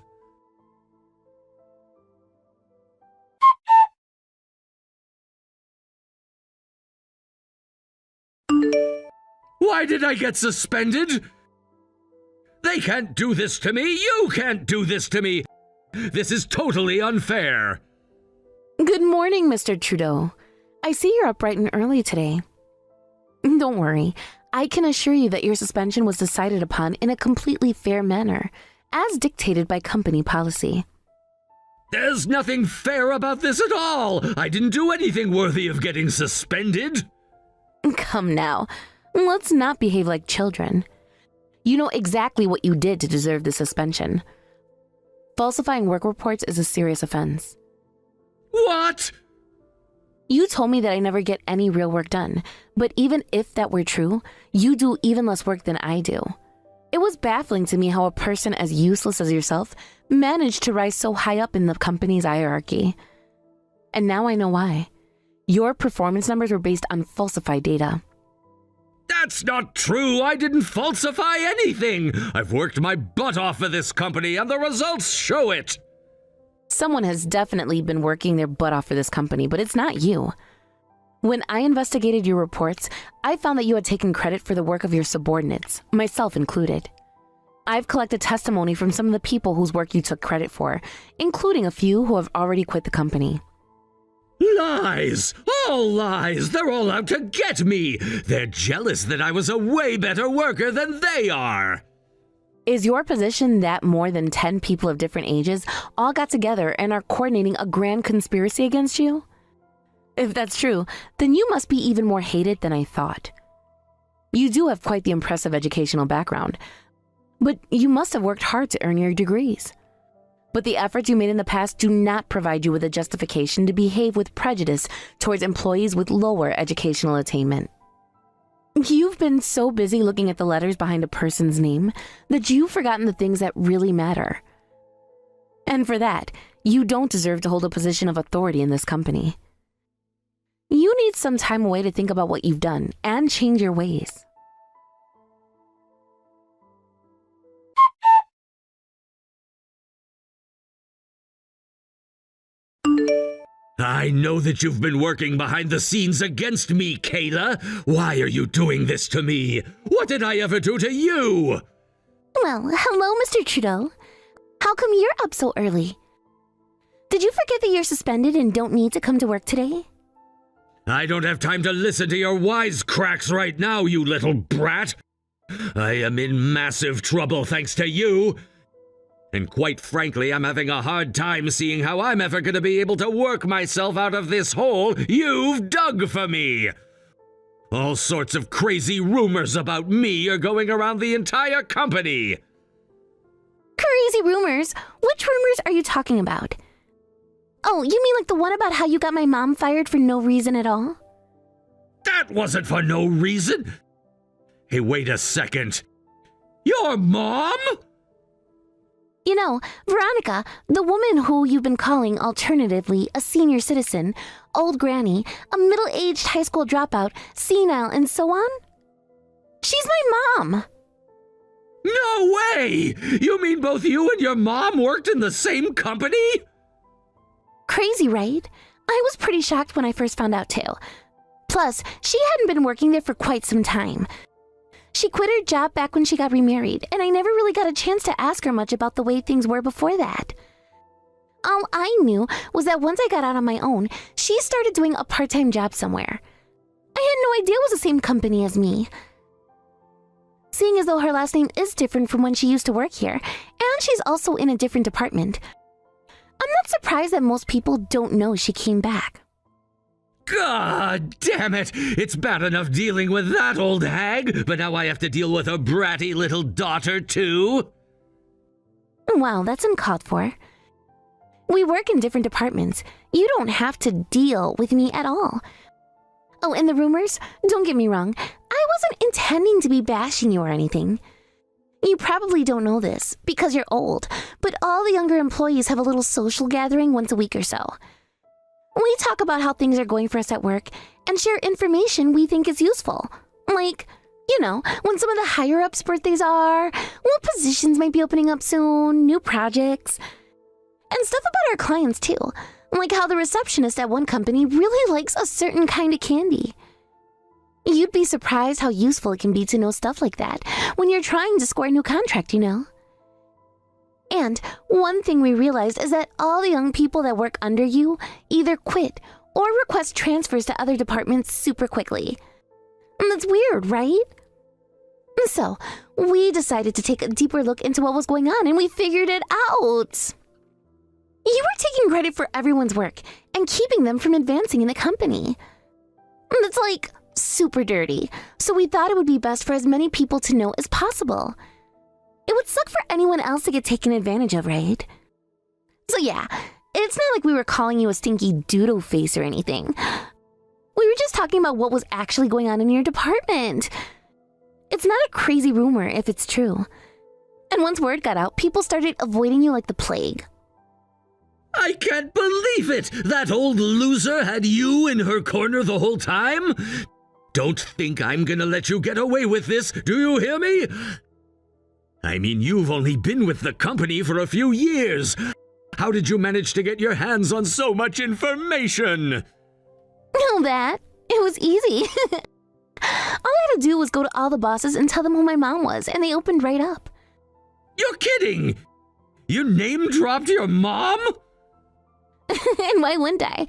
Why did I get suspended? They can't do this to me. You can't do this to me. This is totally unfair. Good morning, Mr. Trudeau. I see you're up bright and early today. Don't worry. I can assure you that your suspension was decided upon in a completely fair manner, as dictated by company policy. There's nothing fair about this at all. I didn't do anything worthy of getting suspended. Come now. Let's not behave like children. You know exactly what you did to deserve the suspension. Falsifying work reports is a serious offense. What? You told me that I never get any real work done, but even if that were true, you do even less work than I do. It was baffling to me how a person as useless as yourself managed to rise so high up in the company's hierarchy. And now I know why. Your performance numbers were based on falsified data. That's not true. I didn't falsify anything. I've worked my butt off for this company, and the results show it. Someone has definitely been working their butt off for this company, but it's not you. When I investigated your reports, I found that you had taken credit for the work of your subordinates, myself included. I've collected testimony from some of the people whose work you took credit for, including a few who have already quit the company. Lies! All lies! They're all out to get me! They're jealous that I was a way better worker than they are! Is your position that more than 10 people of different ages all got together and are coordinating a grand conspiracy against you? If that's true, then you must be even more hated than I thought. You do have quite the impressive educational background, but you must have worked hard to earn your degrees. But the efforts you made in the past do not provide you with a justification to behave with prejudice towards employees with lower educational attainment. You've been so busy looking at the letters behind a person's name that you've forgotten the things that really matter. And for that, you don't deserve to hold a position of authority in this company. You need some time away to think about what you've done and change your ways. I know that you've been working behind the scenes against me, Kayla. Why are you doing this to me? What did I ever do to you? Well, hello, Mr. Trudeau. How come you're up so early? Did you forget that you're suspended and don't need to come to work today? I don't have time to listen to your wisecracks right now, you little brat. I am in massive trouble thanks to you. And quite frankly, I'm having a hard time seeing how I'm ever going to be able to work myself out of this hole you've dug for me. All sorts of crazy rumors about me are going around the entire company. Crazy rumors? Which rumors are you talking about? Oh, you mean like the one about how you got my mom fired for no reason at all? That wasn't for no reason. Hey, wait a second. Your mom? You know, Veronica, the woman who you've been calling alternatively a senior citizen, old granny, a middle-aged high school dropout, senile, and so on? She's my mom. No way! You mean both you and your mom worked in the same company? Crazy, right? I was pretty shocked when I first found out too. Plus, she hadn't been working there for quite some time. She quit her job back when she got remarried, and I never really got a chance to ask her much about the way things were before that. All I knew was that once I got out on my own, she started doing a part-time job somewhere. I had no idea it was the same company as me. Seeing as though her last name is different from when she used to work here, and she's also in a different department, I'm not surprised that most people don't know she came back. God damn it! It's bad enough dealing with that old hag, but now I have to deal with her bratty little daughter, too? Well, that's uncalled for. We work in different departments. You don't have to deal with me at all. Oh, and the rumors? Don't get me wrong. I wasn't intending to be bashing you or anything. You probably don't know this because you're old, but all the younger employees have a little social gathering once a week or so. We talk about how things are going for us at work and share information we think is useful. Like, when some of the higher-ups' birthdays are, what positions might be opening up soon, new projects, and stuff about our clients too. Like how the receptionist at one company really likes a certain kind of candy. You'd be surprised how useful it can be to know stuff like that when you're trying to score a new contract, And one thing we realized is that all the young people that work under you either quit or request transfers to other departments super quickly. And that's weird, right? So, we decided to take a deeper look into what was going on and we figured it out. You were taking credit for everyone's work and keeping them from advancing in the company. That's like super dirty, so we thought it would be best for as many people to know as possible. It would suck for anyone else to get taken advantage of, right? So yeah, it's not like we were calling you a stinky doodle face or anything. We were just talking about what was actually going on in your department. It's not a crazy rumor if it's true. And once word got out, people started avoiding you like the plague. I can't believe it! That old loser had you in her corner the whole time? Don't think I'm gonna let you get away with this, do you hear me? I mean, you've only been with the company for a few years. How did you manage to get your hands on so much information? Know that. It was easy. All I had to do was go to all the bosses and tell them who my mom was, and they opened right up. You're kidding! You name-dropped your mom? And why wouldn't I?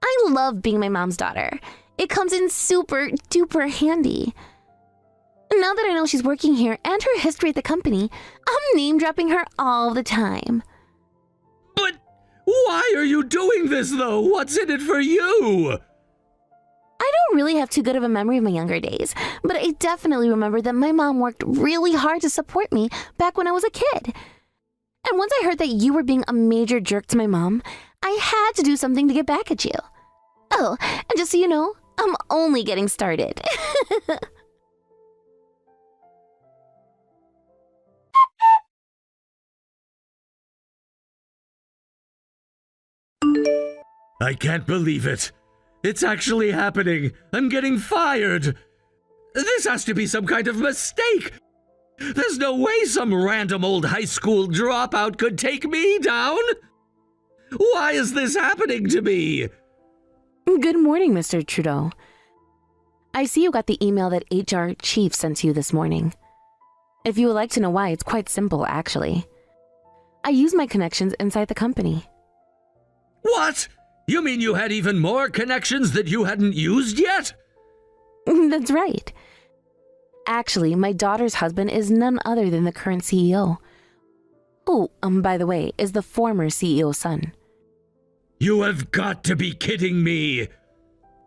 I love being my mom's daughter. It comes in super duper handy. Now that I know she's working here and her history at the company, I'm name-dropping her all the time. But why are you doing this, though? What's in it for you? I don't really have too good of a memory of my younger days, but I definitely remember that my mom worked really hard to support me back when I was a kid. And once I heard that you were being a major jerk to my mom, I had to do something to get back at you. Oh, and just so you know, I'm only getting started. I can't believe it. It's actually happening. I'm getting fired. This has to be some kind of mistake. There's no way some random old high school dropout could take me down. Why is this happening to me? Good morning, Mr. Trudeau. I see you got the email that HR chief sent to you this morning. If you would like to know why, it's quite simple, actually. I use my connections inside the company. What? You mean you had even more connections that you hadn't used yet? That's right. Actually, my daughter's husband is none other than the current CEO. Who, by the way, is the former CEO's son. You have got to be kidding me.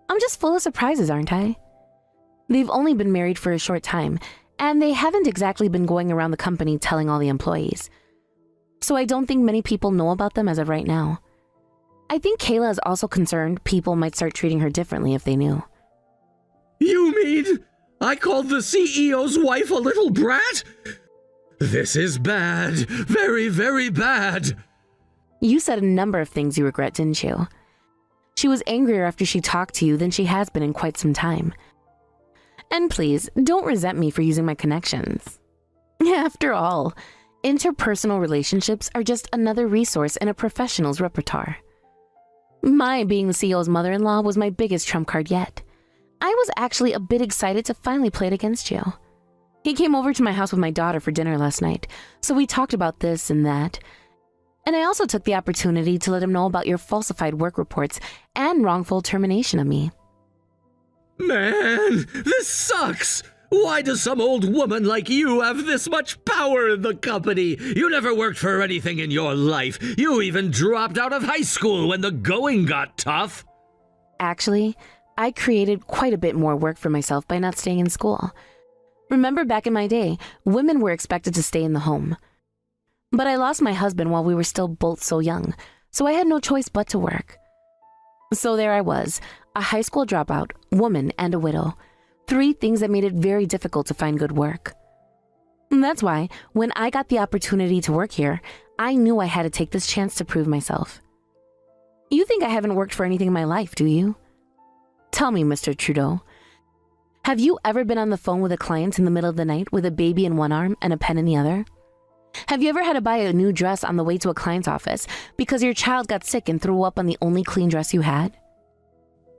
I'm just full of surprises, aren't I? They've only been married for a short time, and they haven't exactly been going around the company telling all the employees. So I don't think many people know about them as of right now. I think Kayla is also concerned people might start treating her differently if they knew. You mean I called the CEO's wife a little brat? This is bad. Very, very bad. You said a number of things you regret, didn't you? She was angrier after she talked to you than she has been in quite some time. And please, don't resent me for using my connections. After all, interpersonal relationships are just another resource in a professional's repertoire. My being the CEO's mother-in-law was my biggest trump card yet. I was actually a bit excited to finally play it against you. He came over to my house with my daughter for dinner last night, so we talked about this and that. And I also took the opportunity to let him know about your falsified work reports and wrongful termination of me. Man, this sucks! Why does some old woman like you have this much power in the company? You never worked for anything in your life. You even dropped out of high school when the going got tough. Actually, I created quite a bit more work for myself by not staying in school. Remember back in my day, women were expected to stay in the home. But I lost my husband while we were still both so young, so I had no choice but to work. So there I was, a high school dropout, woman, and a widow. 3 things that made it very difficult to find good work. And that's why, when I got the opportunity to work here, I knew I had to take this chance to prove myself. You think I haven't worked for anything in my life, do you? Tell me, Mr. Trudeau. Have you ever been on the phone with a client in the middle of the night with a baby in one arm and a pen in the other? Have you ever had to buy a new dress on the way to a client's office because your child got sick and threw up on the only clean dress you had?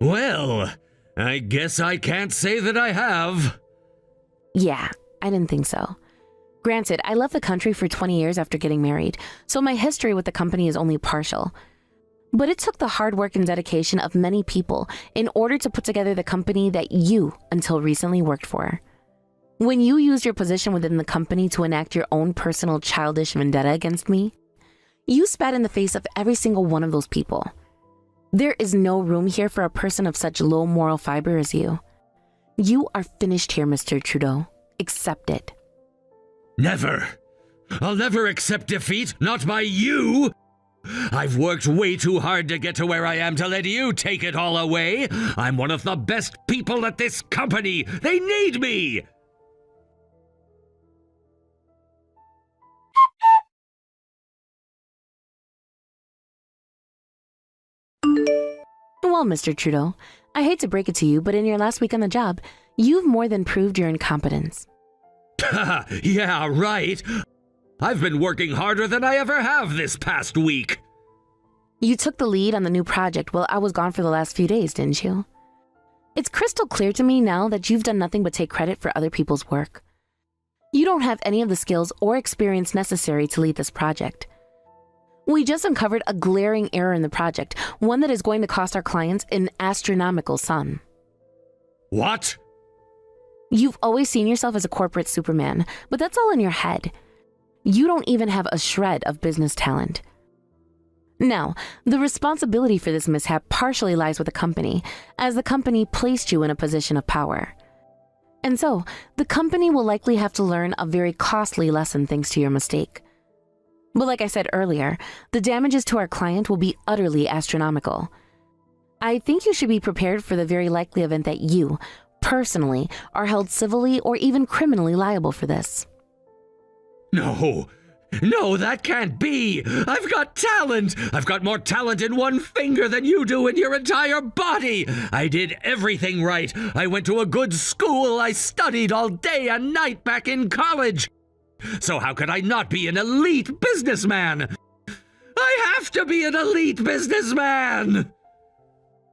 Well, I guess I can't say that I have. Yeah, I didn't think so. Granted, I left the country for 20 years after getting married, so my history with the company is only partial. But it took the hard work and dedication of many people in order to put together the company that you, until recently, worked for. When you used your position within the company to enact your own personal childish vendetta against me, you spat in the face of every single one of those people. There is no room here for a person of such low moral fiber as you. You are finished here, Mr. Trudeau. Accept it. Never. I'll never accept defeat, not by you. I've worked way too hard to get to where I am to let you take it all away. I'm one of the best people at this company. They need me. Well, Mr. Trudeau, I hate to break it to you, but in your last week on the job, you've more than proved your incompetence. Yeah, right. I've been working harder than I ever have this past week. You took the lead on the new project while I was gone for the last few days, didn't you? It's crystal clear to me now that you've done nothing but take credit for other people's work. You don't have any of the skills or experience necessary to lead this project. We just uncovered a glaring error in the project, one that is going to cost our clients an astronomical sum. What? You've always seen yourself as a corporate superman, but that's all in your head. You don't even have a shred of business talent. Now, the responsibility for this mishap partially lies with the company, as the company placed you in a position of power. And so, the company will likely have to learn a very costly lesson thanks to your mistake. But like I said earlier, the damages to our client will be utterly astronomical. I think you should be prepared for the very likely event that you, personally, are held civilly or even criminally liable for this. No, that can't be. I've got talent. I've got more talent in one finger than you do in your entire body. I did everything right. I went to a good school. I studied all day and night back in college. So how could I not be an elite businessman? I have to be an elite businessman!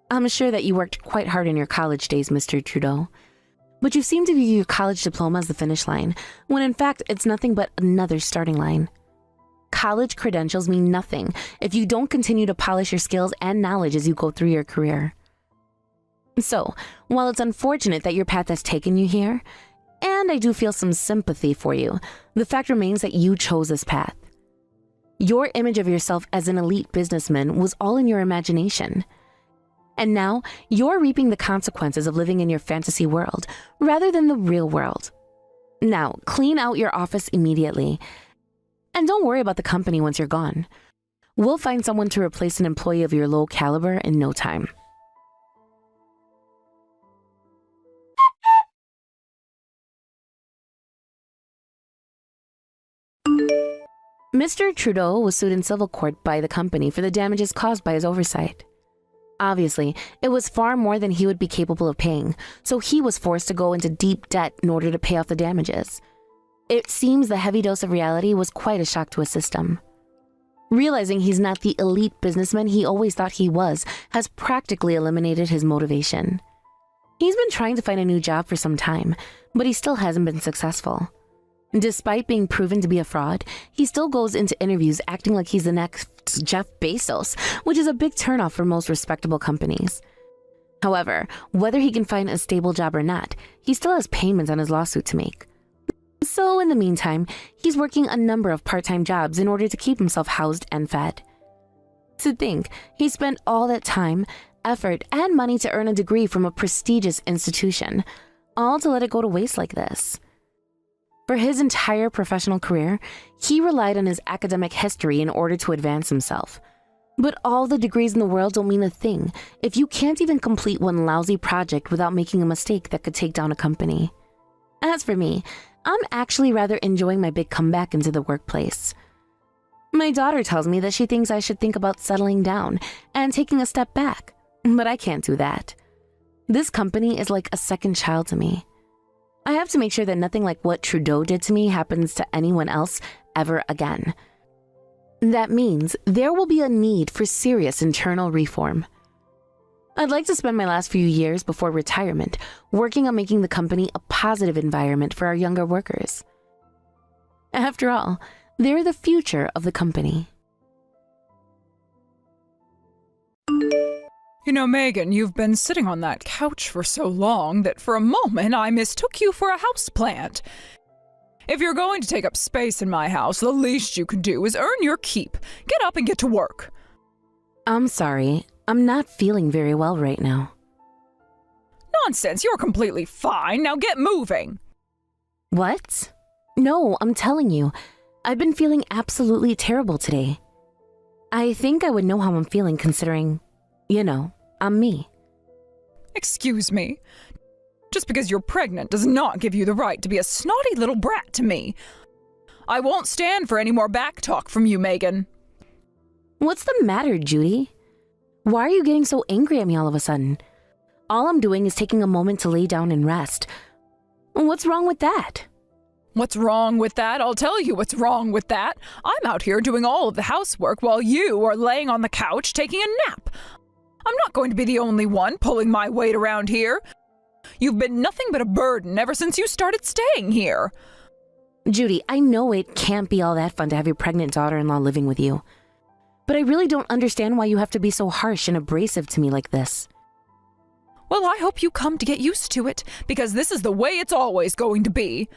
I'm sure that you worked quite hard in your college days, Mr. Trudeau. But you seem to view your college diploma as the finish line, when in fact it's nothing but another starting line. College credentials mean nothing if you don't continue to polish your skills and knowledge as you go through your career. So, while it's unfortunate that your path has taken you here, and I do feel some sympathy for you, the fact remains that you chose this path. Your image of yourself as an elite businessman was all in your imagination. And now, you're reaping the consequences of living in your fantasy world, rather than the real world. Now, clean out your office immediately. And don't worry about the company once you're gone. We'll find someone to replace an employee of your low caliber in no time. Mr. Trudeau was sued in civil court by the company for the damages caused by his oversight. Obviously, it was far more than he would be capable of paying, so he was forced to go into deep debt in order to pay off the damages. It seems the heavy dose of reality was quite a shock to his system. Realizing he's not the elite businessman he always thought he was has practically eliminated his motivation. He's been trying to find a new job for some time, but he still hasn't been successful. Despite being proven to be a fraud, he still goes into interviews acting like he's the next Jeff Bezos, which is a big turnoff for most respectable companies. However, whether he can find a stable job or not, he still has payments on his lawsuit to make. So in the meantime, he's working a number of part-time jobs in order to keep himself housed and fed. To think, he spent all that time, effort, and money to earn a degree from a prestigious institution, all to let it go to waste like this. For his entire professional career, he relied on his academic history in order to advance himself. But all the degrees in the world don't mean a thing if you can't even complete one lousy project without making a mistake that could take down a company. As for me, I'm actually rather enjoying my big comeback into the workplace. My daughter tells me that she thinks I should think about settling down and taking a step back, but I can't do that. This company is like a second child to me. I have to make sure that nothing like what Trudeau did to me happens to anyone else ever again. That means there will be a need for serious internal reform. I'd like to spend my last few years before retirement working on making the company a positive environment for our younger workers. After all, they're the future of the company. You know, Megan, you've been sitting on that couch for so long that for a moment I mistook you for a houseplant. If you're going to take up space in my house, the least you can do is earn your keep. Get up and get to work. I'm sorry, I'm not feeling very well right now. Nonsense, you're completely fine. Now get moving. What? No, I'm telling you, I've been feeling absolutely terrible today. I think I would know how I'm feeling considering, I'm me. Excuse me. Just because you're pregnant does not give you the right to be a snotty little brat to me. I won't stand for any more back talk from you, Megan. What's the matter, Judy? Why are you getting so angry at me all of a sudden? All I'm doing is taking a moment to lay down and rest. What's wrong with that? What's wrong with that? I'll tell you what's wrong with that. I'm out here doing all of the housework while you are laying on the couch taking a nap. I'm not going to be the only one pulling my weight around here. You've been nothing but a burden ever since you started staying here. Judy, I know it can't be all that fun to have your pregnant daughter-in-law living with you. But I really don't understand why you have to be so harsh and abrasive to me like this. Well, I hope you come to get used to it, because this is the way it's always going to be.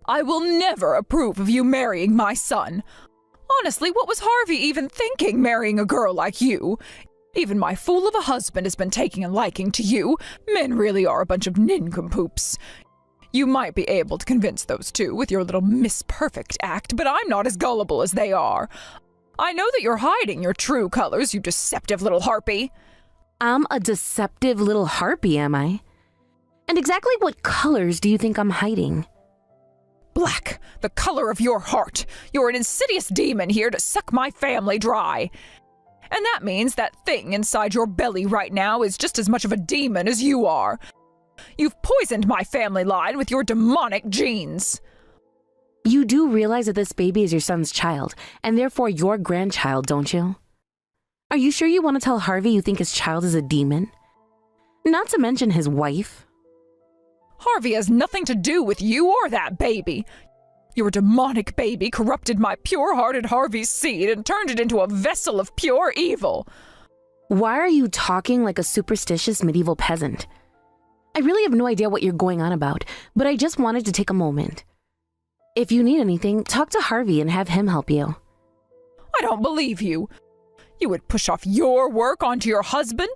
I will never approve of you marrying my son. Honestly, what was Harvey even thinking, marrying a girl like you? Even my fool of a husband has been taking a liking to you. Men really are a bunch of nincompoops. You might be able to convince those two with your little Miss Perfect act, but I'm not as gullible as they are. I know that you're hiding your true colors, you deceptive little harpy. I'm a deceptive little harpy, am I? And exactly what colors do you think I'm hiding? Black, the color of your heart. You're an insidious demon here to suck my family dry. And that means that thing inside your belly right now is just as much of a demon as you are. You've poisoned my family line with your demonic genes. You do realize that this baby is your son's child, and therefore your grandchild, don't you? Are you sure you want to tell Harvey you think his child is a demon? Not to mention his wife. Harvey has nothing to do with you or that baby. Your demonic baby corrupted my pure-hearted Harvey's seed and turned it into a vessel of pure evil. Why are you talking like a superstitious medieval peasant? I really have no idea what you're going on about, but I just wanted to take a moment. If you need anything, talk to Harvey and have him help you. I don't believe you. You would push off your work onto your husband?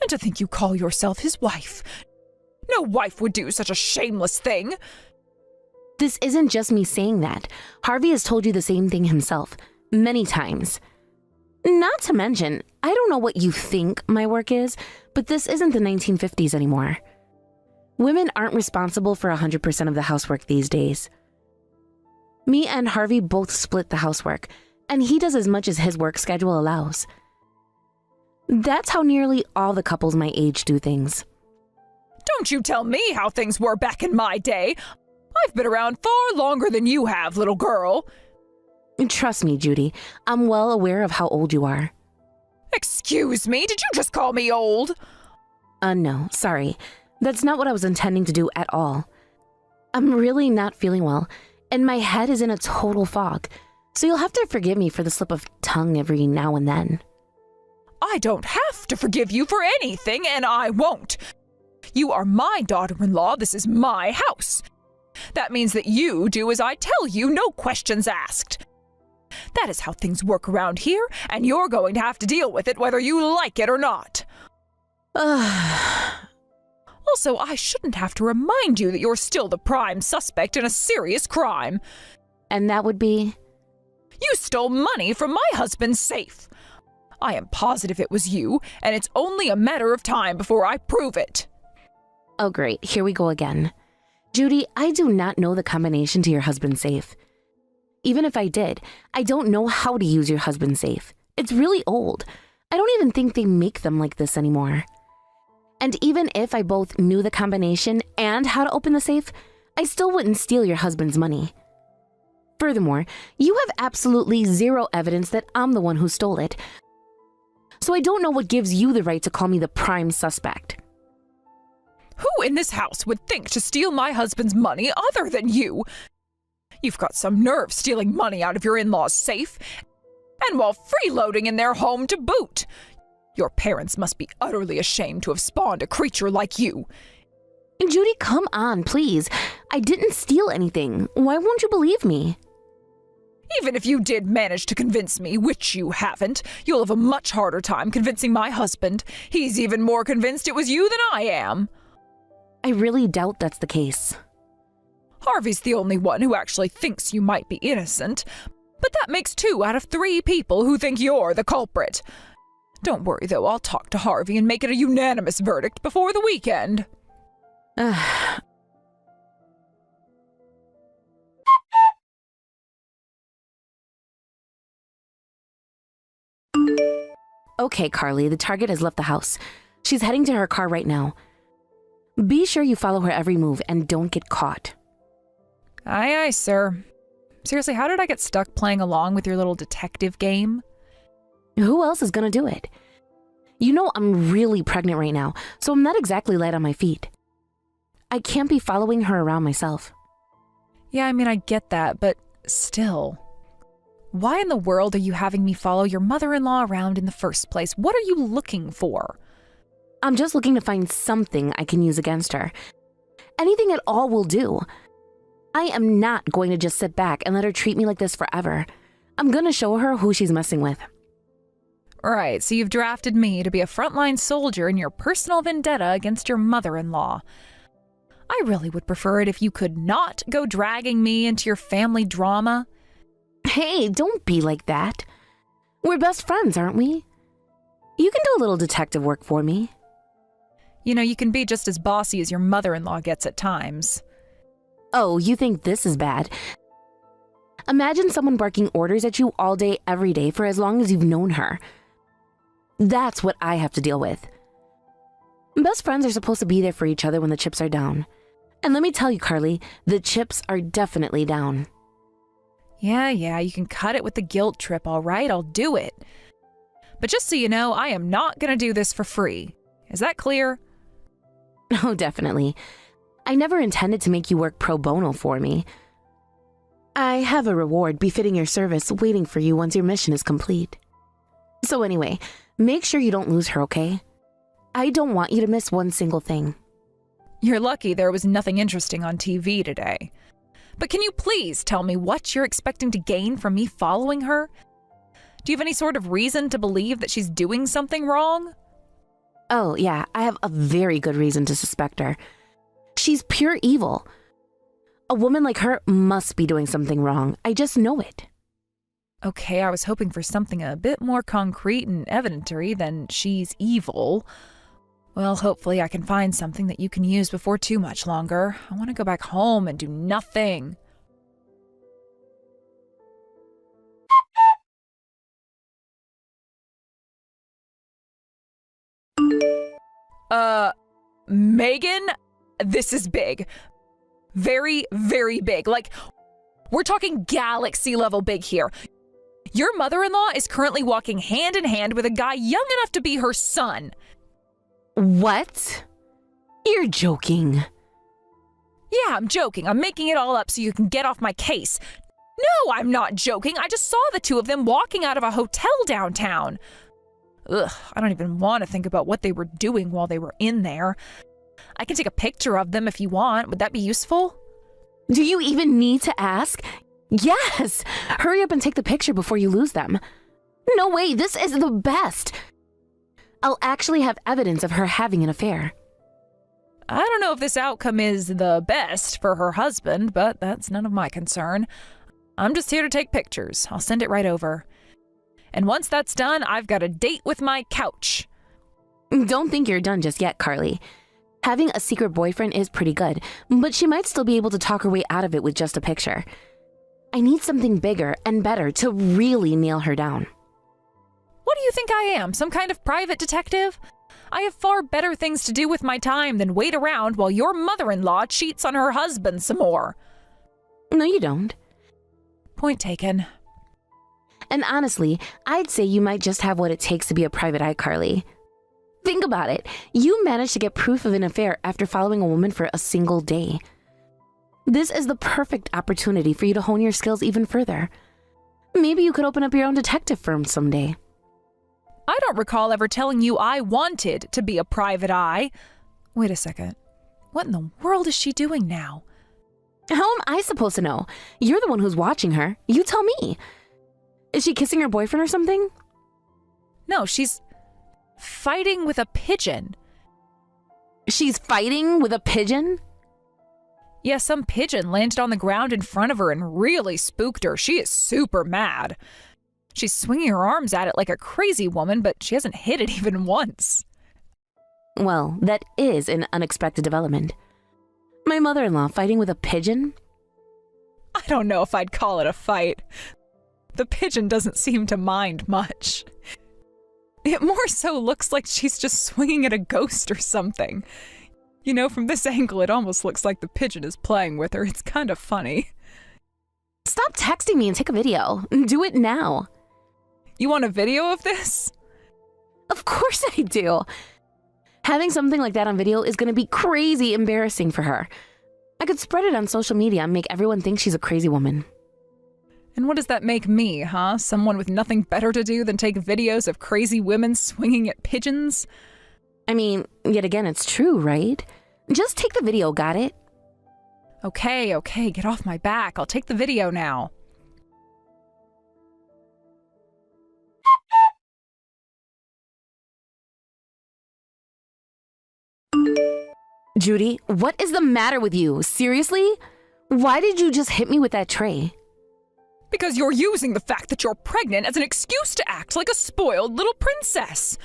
And to think you call yourself his wife. No wife would do such a shameless thing. This isn't just me saying that. Harvey has told you the same thing himself, many times. Not to mention, I don't know what you think my work is, but this isn't the 1950s anymore. Women aren't responsible for 100% of the housework these days. Me and Harvey both split the housework, and he does as much as his work schedule allows. That's how nearly all the couples my age do things. Don't you tell me how things were back in my day. I've been around far longer than you have, little girl. Trust me, Judy, I'm well aware of how old you are. Excuse me, did you just call me old? No, sorry. That's not what I was intending to do at all. I'm really not feeling well, and my head is in a total fog, so you'll have to forgive me for the slip of tongue every now and then. I don't have to forgive you for anything, and I won't. You are my daughter-in-law. This is my house. That means that you do as I tell you, no questions asked. That is how things work around here, and you're going to have to deal with it whether you like it or not. Also, I shouldn't have to remind you that you're still the prime suspect in a serious crime. And that would be? You stole money from my husband's safe. I am positive it was you, and it's only a matter of time before I prove it. Oh great, here we go again. Judy, I do not know the combination to your husband's safe. Even if I did, I don't know how to use your husband's safe. It's really old. I don't even think they make them like this anymore. And even if I both knew the combination and how to open the safe, I still wouldn't steal your husband's money. Furthermore, you have absolutely zero evidence that I'm the one who stole it. So I don't know what gives you the right to call me the prime suspect. Who in this house would think to steal my husband's money other than you? You've got some nerve stealing money out of your in-law's safe, and while freeloading in their home to boot. Your parents must be utterly ashamed to have spawned a creature like you. Judy, come on, please. I didn't steal anything. Why won't you believe me? Even if you did manage to convince me, which you haven't, you'll have a much harder time convincing my husband. He's even more convinced it was you than I am. I really doubt that's the case. Harvey's the only one who actually thinks you might be innocent, but that makes 2 out of 3 people who think you're the culprit. Don't worry, though, I'll talk to Harvey and make it a unanimous verdict before the weekend. Okay, Carly, the target has left the house. She's heading to her car right now. Be sure you follow her every move and don't get caught. Aye, aye, sir. Seriously, how did I get stuck playing along with your little detective game? Who else is gonna do it? You know I'm really pregnant right now, so I'm not exactly light on my feet. I can't be following her around myself. Yeah, I mean, I get that, but still. Why in the world are you having me follow your mother-in-law around in the first place? What are you looking for? I'm just looking to find something I can use against her. Anything at all will do. I am not going to just sit back and let her treat me like this forever. I'm gonna show her who she's messing with. Right, so you've drafted me to be a frontline soldier in your personal vendetta against your mother-in-law. I really would prefer it if you could not go dragging me into your family drama. Hey, don't be like that. We're best friends, aren't we? You can do a little detective work for me. You know, you can be just as bossy as your mother-in-law gets at times. Oh, you think this is bad? Imagine someone barking orders at you all day, every day for as long as you've known her. That's what I have to deal with. Best friends are supposed to be there for each other when the chips are down. And let me tell you, Carly, the chips are definitely down. Yeah, you can cut it with the guilt trip, all right? I'll do it. But just so you know, I am not going to do this for free. Is that clear? Oh, definitely. I never intended to make you work pro bono for me. I have a reward befitting your service waiting for you once your mission is complete. So anyway, make sure you don't lose her, okay? I don't want you to miss one single thing. You're lucky there was nothing interesting on TV today. But can you please tell me what you're expecting to gain from me following her? Do you have any sort of reason to believe that she's doing something wrong? Oh, yeah, I have a very good reason to suspect her. She's pure evil. A woman like her must be doing something wrong. I just know it. Okay, I was hoping for something a bit more concrete and evidentiary than she's evil. Well, hopefully I can find something that you can use before too much longer. I want to go back home and do nothing. Megan, this is big. Very, very big. Like, we're talking galaxy level big here. Your mother-in-law is currently walking hand in hand with a guy young enough to be her son. What? You're joking. Yeah, I'm joking. I'm making it all up so you can get off my case. No, I'm not joking. I just saw the two of them walking out of a hotel downtown. Ugh, I don't even want to think about what they were doing while they were in there. I can take a picture of them if you want. Would that be useful? Do you even need to ask? Yes! Hurry up and take the picture before you lose them. No way, this is the best! I'll actually have evidence of her having an affair. I don't know if this outcome is the best for her husband, but that's none of my concern. I'm just here to take pictures. I'll send it right over. And once that's done, I've got a date with my couch. Don't think you're done just yet, Carly. Having a secret boyfriend is pretty good, but she might still be able to talk her way out of it with just a picture. I need something bigger and better to really nail her down. What do you think I am, some kind of private detective? I have far better things to do with my time than wait around while your mother-in-law cheats on her husband some more. No, you don't. Point taken. And honestly, I'd say you might just have what it takes to be a private eye, Carly. Think about it. You managed to get proof of an affair after following a woman for a single day. This is the perfect opportunity for you to hone your skills even further. Maybe you could open up your own detective firm someday. I don't recall ever telling you I wanted to be a private eye. Wait a second. What in the world is she doing now? How am I supposed to know? You're the one who's watching her. You tell me. Is she kissing her boyfriend or something? No, she's fighting with a pigeon. She's fighting with a pigeon? Yeah, some pigeon landed on the ground in front of her and really spooked her. She is super mad. She's swinging her arms at it like a crazy woman, but she hasn't hit it even once. Well, that is an unexpected development. My mother-in-law fighting with a pigeon? I don't know if I'd call it a fight. The pigeon doesn't seem to mind much. It more so looks like she's just swinging at a ghost or something. You know, from this angle, it almost looks like the pigeon is playing with her. It's kind of funny. Stop texting me and take a video. Do it now. You want a video of this? Of course I do. Having something like that on video is going to be crazy embarrassing for her. I could spread it on social media and make everyone think she's a crazy woman. And what does that make me, huh? Someone with nothing better to do than take videos of crazy women swinging at pigeons? I mean, yet again, it's true, right? Just take the video, got it? Okay, get off my back. I'll take the video now. Judy, what is the matter with you? Seriously? Why did you just hit me with that tray? Because you're using the fact that you're pregnant as an excuse to act like a spoiled little princess.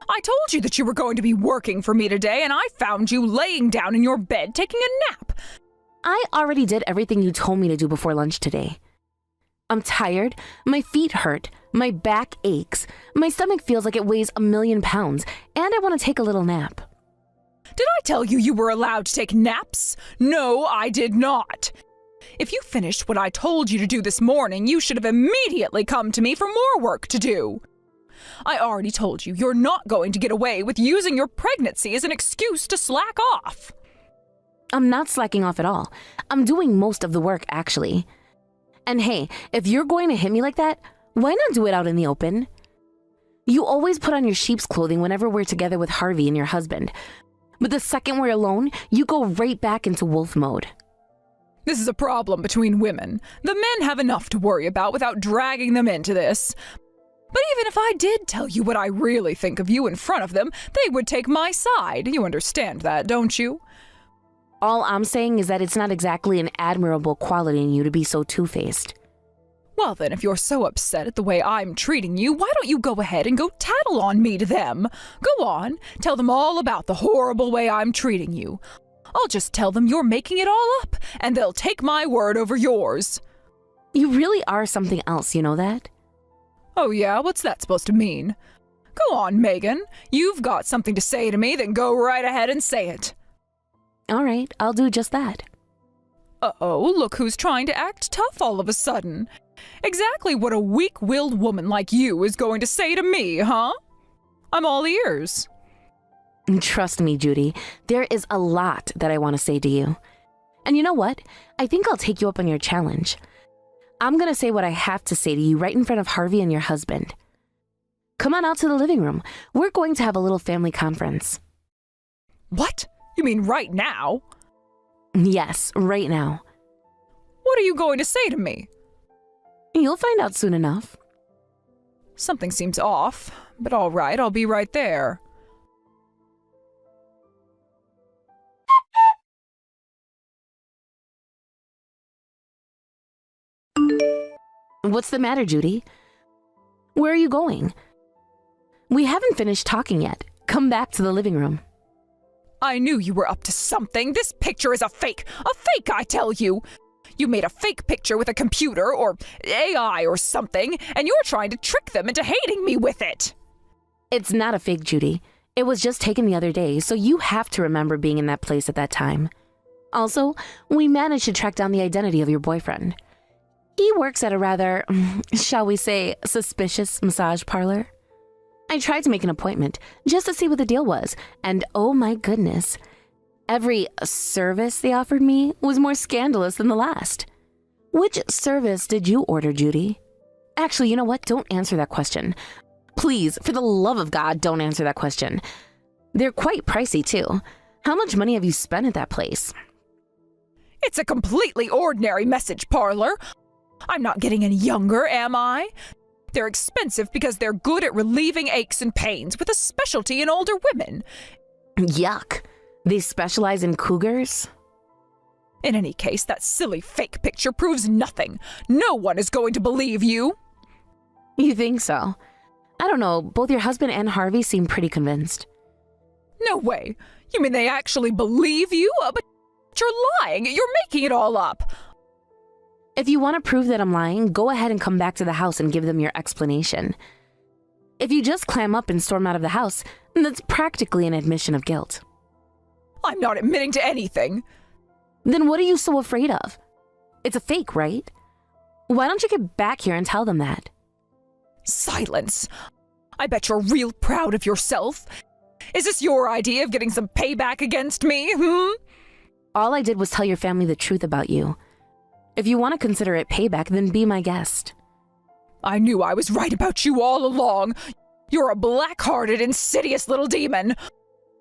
I told you that you were going to be working for me today, and I found you laying down in your bed taking a nap. I already did everything you told me to do before lunch today. I'm tired, my feet hurt, my back aches, my stomach feels like it weighs 1,000,000 pounds, and I want to take a little nap. Did I tell you you were allowed to take naps? No, I did not. If you finished what I told you to do this morning, you should have immediately come to me for more work to do. I already told you you're not going to get away with using your pregnancy as an excuse to slack off. I'm not slacking off at all. I'm doing most of the work, actually. And hey, if you're going to hit me like that, why not do it out in the open? You always put on your sheep's clothing whenever we're together with Harvey and your husband. But the second we're alone, you go right back into wolf mode. This is a problem between women. The men have enough to worry about without dragging them into this. But even if I did tell you what I really think of you in front of them, they would take my side. You understand that, don't you? All I'm saying is that it's not exactly an admirable quality in you to be so two-faced. Well then, if you're so upset at the way I'm treating you, why don't you go ahead and go tattle on me to them? Go on, tell them all about the horrible way I'm treating you. I'll just tell them you're making it all up, and they'll take my word over yours. You really are something else, you know that? Oh yeah, what's that supposed to mean? Go on, Megan. You've got something to say to me, then go right ahead and say it. All right, I'll do just that. Uh-oh, look who's trying to act tough all of a sudden. Exactly what a weak-willed woman like you is going to say to me, huh? I'm all ears. Trust me, Judy, there is a lot that I want to say to you. And you know what? I think I'll take you up on your challenge. I'm going to say what I have to say to you right in front of Harvey and your husband. Come on out to the living room. We're going to have a little family conference. What? You mean right now? Yes, right now. What are you going to say to me? You'll find out soon enough. Something seems off, but all right, I'll be right there. What's the matter, Judy? Where are you going? We haven't finished talking yet. Come back to the living room. I knew you were up to something. This picture is a fake. A fake, I tell you. You made a fake picture with a computer or AI or something, and you're trying to trick them into hating me with it. It's not a fake, Judy. It was just taken the other day, so you have to remember being in that place at that time. Also, we managed to track down the identity of your boyfriend. He works at a rather, shall we say, suspicious massage parlor. I tried to make an appointment just to see what the deal was, and oh my goodness, every service they offered me was more scandalous than the last. Which service did you order, Judy? Actually, you know what? Don't answer that question. Please, for the love of God, don't answer that question. They're quite pricey, too. How much money have you spent at that place? It's a completely ordinary message parlor. I'm not getting any younger, am I? They're expensive because they're good at relieving aches and pains, with a specialty in older women. Yuck. They specialize in cougars? In any case, that silly fake picture proves nothing. No one is going to believe you. You think so? I don't know, both your husband and Harvey seem pretty convinced. No way. You mean they actually believe you? But you're lying. You're making it all up. If you want to prove that I'm lying, go ahead and come back to the house and give them your explanation. If you just clam up and storm out of the house, that's practically an admission of guilt. I'm not admitting to anything. Then what are you so afraid of? It's a fake, right? Why don't you get back here and tell them that? Silence. I bet you're real proud of yourself. Is this your idea of getting some payback against me, All I did was tell your family the truth about you. If you want to consider it payback, then be my guest. I knew I was right about you all along. You're a black-hearted, insidious little demon.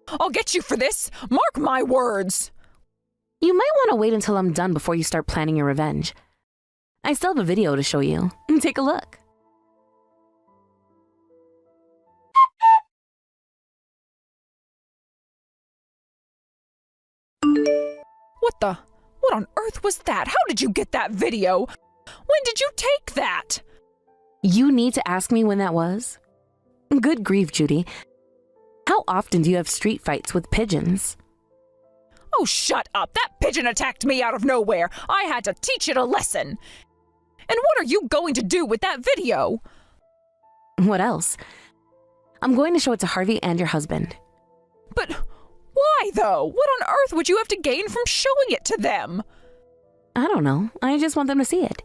I'll get you for this. Mark my words. You might want to wait until I'm done before you start planning your revenge. I still have a video to show you. Take a look. What on earth was that? How did you get that video? When did you take that? You need to ask me when that was? Good grief, Judy. How often do you have street fights with pigeons? Oh, shut up. That pigeon attacked me out of nowhere. I had to teach it a lesson. And what are you going to do with that video? What else? I'm going to show it to Harvey and your husband. But why, though? What on earth would you have to gain from showing it to them? I don't know. I just want them to see it.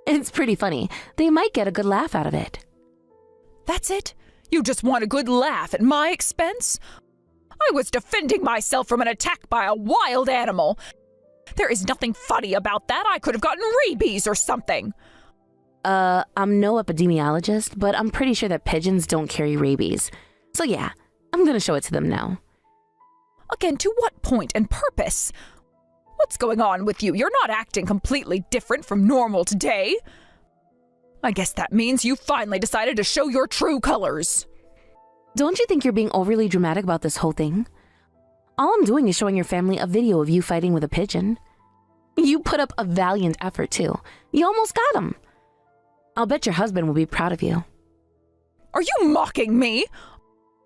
It's pretty funny. They might get a good laugh out of it. That's it? You just want a good laugh at my expense? I was defending myself from an attack by a wild animal. There is nothing funny about that. I could have gotten rabies or something. I'm no epidemiologist, but I'm pretty sure that pigeons don't carry rabies. So yeah, I'm gonna show it to them now. Again, to what point and purpose? What's going on with you? You're not acting completely different from normal today. I guess that means you finally decided to show your true colors. Don't you think you're being overly dramatic about this whole thing? All I'm doing is showing your family a video of you fighting with a pigeon. You put up a valiant effort, too. You almost got him. I'll bet your husband will be proud of you. Are you mocking me?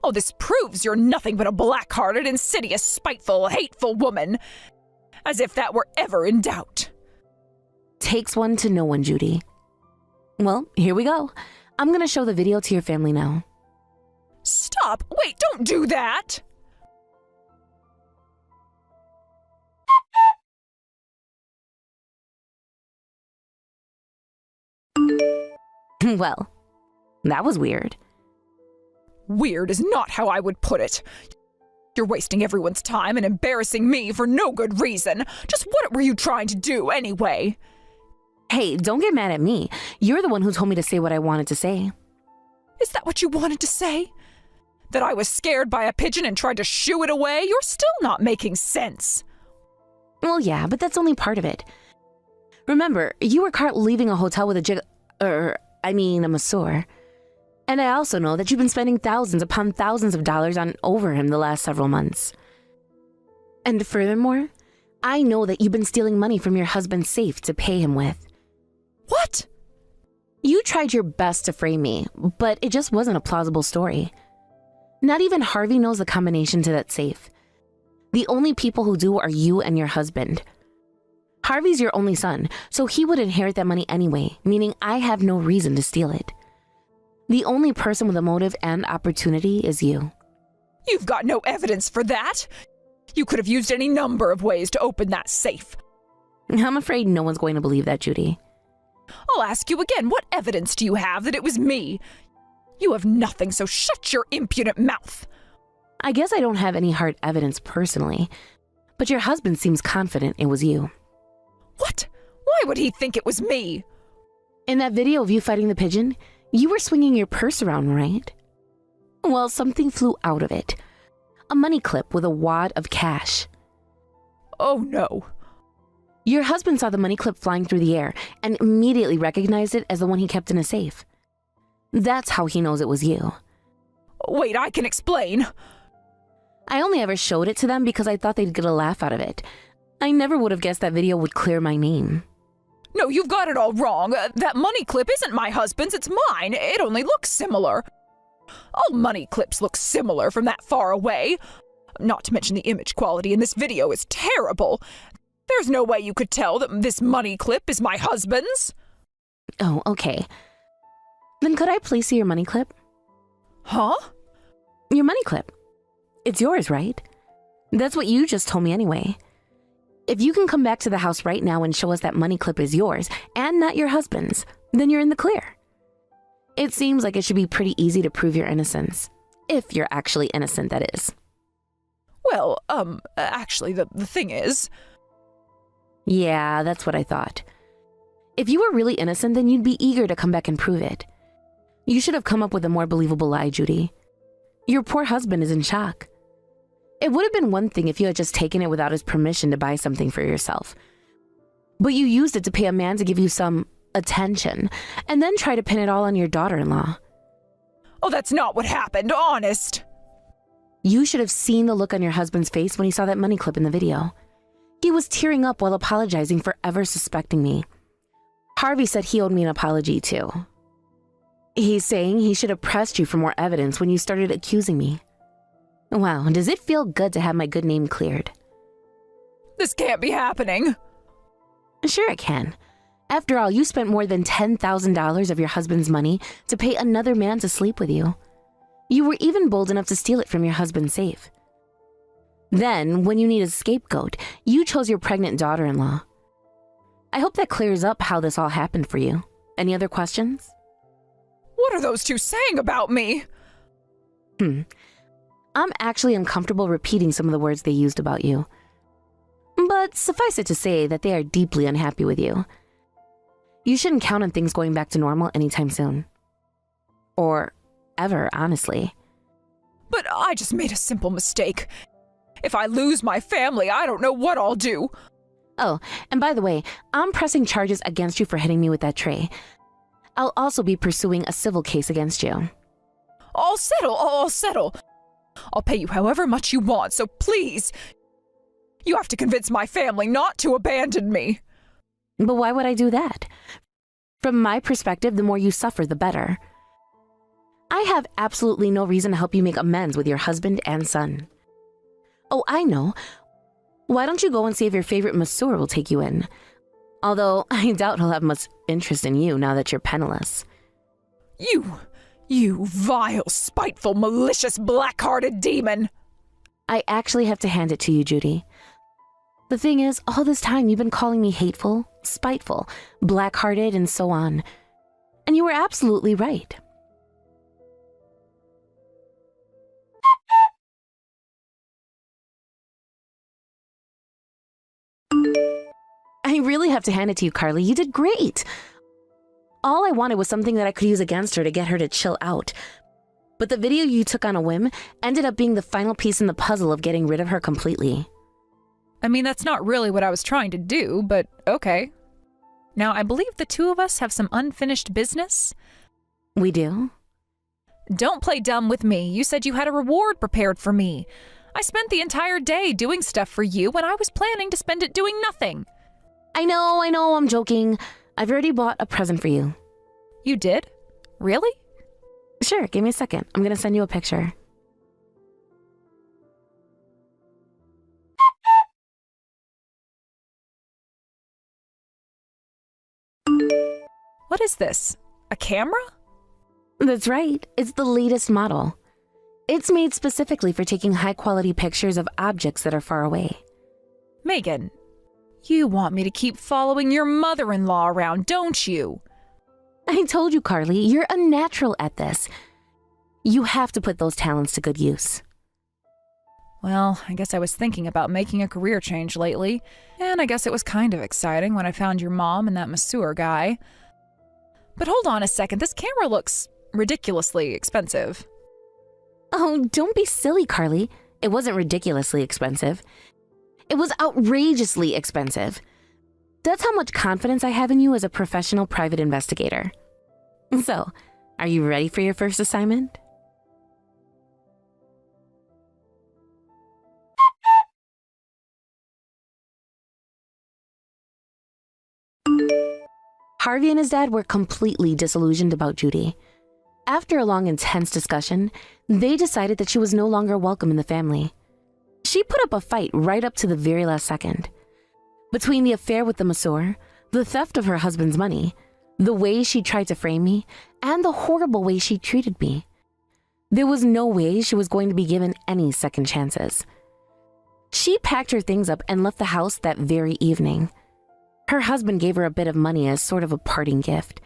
Oh, this proves you're nothing but a black-hearted, insidious, spiteful, hateful woman. As if that were ever in doubt. Takes one to know one, Judy. Well, here we go. I'm gonna show the video to your family now. Stop! Wait, don't do that! Well, that was weird. Weird is not how I would put it. You're wasting everyone's time and embarrassing me for no good reason. Just what were you trying to do anyway? Hey, don't get mad at me. You're the one who told me to say what I wanted to say. Is that what you wanted to say? That I was scared by a pigeon and tried to shoo it away? You're still not making sense. Well, yeah, but that's only part of it. Remember, you were caught leaving a hotel with a masseur. And I also know that you've been spending thousands upon thousands of dollars on over him the last several months. And furthermore, I know that you've been stealing money from your husband's safe to pay him with. What? You tried your best to frame me, but it just wasn't a plausible story. Not even Harvey knows the combination to that safe. The only people who do are you and your husband. Harvey's your only son, so he would inherit that money anyway, meaning I have no reason to steal it. The only person with a motive and opportunity is you. You've got no evidence for that. You could have used any number of ways to open that safe. I'm afraid no one's going to believe that, Judy. I'll ask you again, what evidence do you have that it was me? You have nothing, so shut your impudent mouth. I guess I don't have any hard evidence personally, but your husband seems confident it was you. What? Why would he think it was me? In that video of you fighting the pigeon, you were swinging your purse around, right? Well, something flew out of it. A money clip with a wad of cash. Oh no. Your husband saw the money clip flying through the air and immediately recognized it as the one he kept in a safe. That's how he knows it was you. Wait, I can explain. I only ever showed it to them because I thought they'd get a laugh out of it. I never would have guessed that video would clear my name. No, you've got it all wrong. That money clip isn't my husband's, it's mine. It only looks similar. All money clips look similar from that far away. Not to mention the image quality in this video is terrible. There's no way you could tell that this money clip is my husband's. Oh, okay. Then could I please see your money clip? Huh? Your money clip. It's yours, right? That's what you just told me anyway. If you can come back to the house right now and show us that money clip is yours and not your husband's, then you're in the clear. It seems like it should be pretty easy to prove your innocence. If you're actually innocent, that is. Well, actually, the thing is... Yeah, that's what I thought. If you were really innocent, then you'd be eager to come back and prove it. You should have come up with a more believable lie, Judy. Your poor husband is in shock. It would have been one thing if you had just taken it without his permission to buy something for yourself. But you used it to pay a man to give you some attention, and then try to pin it all on your daughter-in-law. Oh, that's not what happened, honest. You should have seen the look on your husband's face when he saw that money clip in the video. He was tearing up while apologizing for ever suspecting me. Harvey said he owed me an apology, too. He's saying he should have pressed you for more evidence when you started accusing me. Wow, does it feel good to have my good name cleared? This can't be happening. Sure it can. After all, you spent more than $10,000 of your husband's money to pay another man to sleep with you. You were even bold enough to steal it from your husband's safe. Then, when you need a scapegoat, you chose your pregnant daughter-in-law. I hope that clears up how this all happened for you. Any other questions? What are those two saying about me? I'm actually uncomfortable repeating some of the words they used about you. But suffice it to say that they are deeply unhappy with you. You shouldn't count on things going back to normal anytime soon. Or ever, honestly. But I just made a simple mistake. If I lose my family, I don't know what I'll do. Oh, and by the way, I'm pressing charges against you for hitting me with that tray. I'll also be pursuing a civil case against you. I'll settle. I'll pay you however much you want, so please, you have to convince my family not to abandon me. But why would I do that? From my perspective, the more you suffer, the better. I have absolutely no reason to help you make amends with your husband and son. Oh, I know. Why don't you go and see if your favorite masseur will take you in? Although, I doubt he'll have much interest in you now that you're penniless. You vile, spiteful, malicious, black-hearted demon! I actually have to hand it to you, Judy. The thing is, all this time you've been calling me hateful, spiteful, black-hearted, and so on. And you were absolutely right. have to hand it to you, Carly. You did great. All I wanted was something that I could use against her to get her to chill out. But the video you took on a whim ended up being the final piece in the puzzle of getting rid of her completely. I mean, that's not really what I was trying to do, but okay. Now, I believe the two of us have some unfinished business. We do? Don't play dumb with me. You said you had a reward prepared for me. I spent the entire day doing stuff for you when I was planning to spend it doing nothing. I know, I'm joking. I've already bought a present for you. You did? Really? Sure, give me a second. I'm gonna send you a picture. What is this? A camera? That's right. It's the latest model. It's made specifically for taking high-quality pictures of objects that are far away. Megan, you want me to keep following your mother-in-law around, don't you? I told you, Carly, you're a natural at this. You have to put those talents to good use. Well, I guess I was thinking about making a career change lately, and I guess it was kind of exciting when I found your mom and that masseur guy. But hold on a second, this camera looks ridiculously expensive. Oh, don't be silly, Carly. It wasn't ridiculously expensive. It was outrageously expensive. That's how much confidence I have in you as a professional private investigator. So, are you ready for your first assignment? Harvey and his dad were completely disillusioned about Judy. After a long, intense discussion, they decided that she was no longer welcome in the family. She put up a fight right up to the very last second. Between the affair with the masseur, the theft of her husband's money, the way she tried to frame me, and the horrible way she treated me, there was no way she was going to be given any second chances. She packed her things up and left the house that very evening. Her husband gave her a bit of money as sort of a parting gift,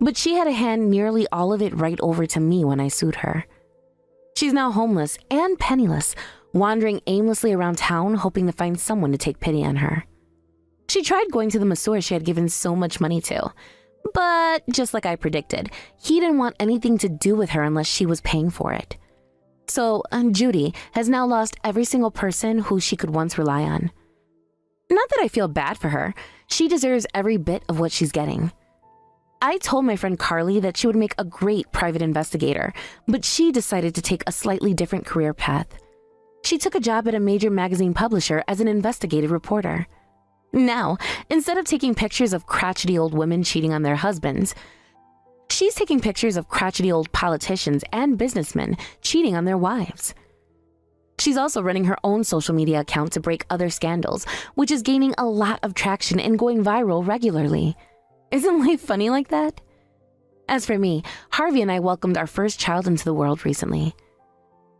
but she had to hand nearly all of it right over to me when I sued her. She's now homeless and penniless, wandering aimlessly around town hoping to find someone to take pity on her. She tried going to the masseur she had given so much money to, but just like I predicted, he didn't want anything to do with her unless she was paying for it. So Judy has now lost every single person who she could once rely on. Not that I feel bad for her. She deserves every bit of what she's getting. I told my friend Carly that she would make a great private investigator, but she decided to take a slightly different career path. She took a job at a major magazine publisher as an investigative reporter. Now, instead of taking pictures of crotchety old women cheating on their husbands, she's taking pictures of crotchety old politicians and businessmen cheating on their wives. She's also running her own social media account to break other scandals, which is gaining a lot of traction and going viral regularly. Isn't life funny like that? As for me, Harvey and I welcomed our first child into the world recently.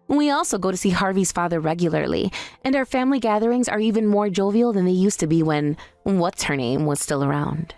We also go to see Harvey's father regularly, and our family gatherings are even more jovial than they used to be when what's-her-name was still around.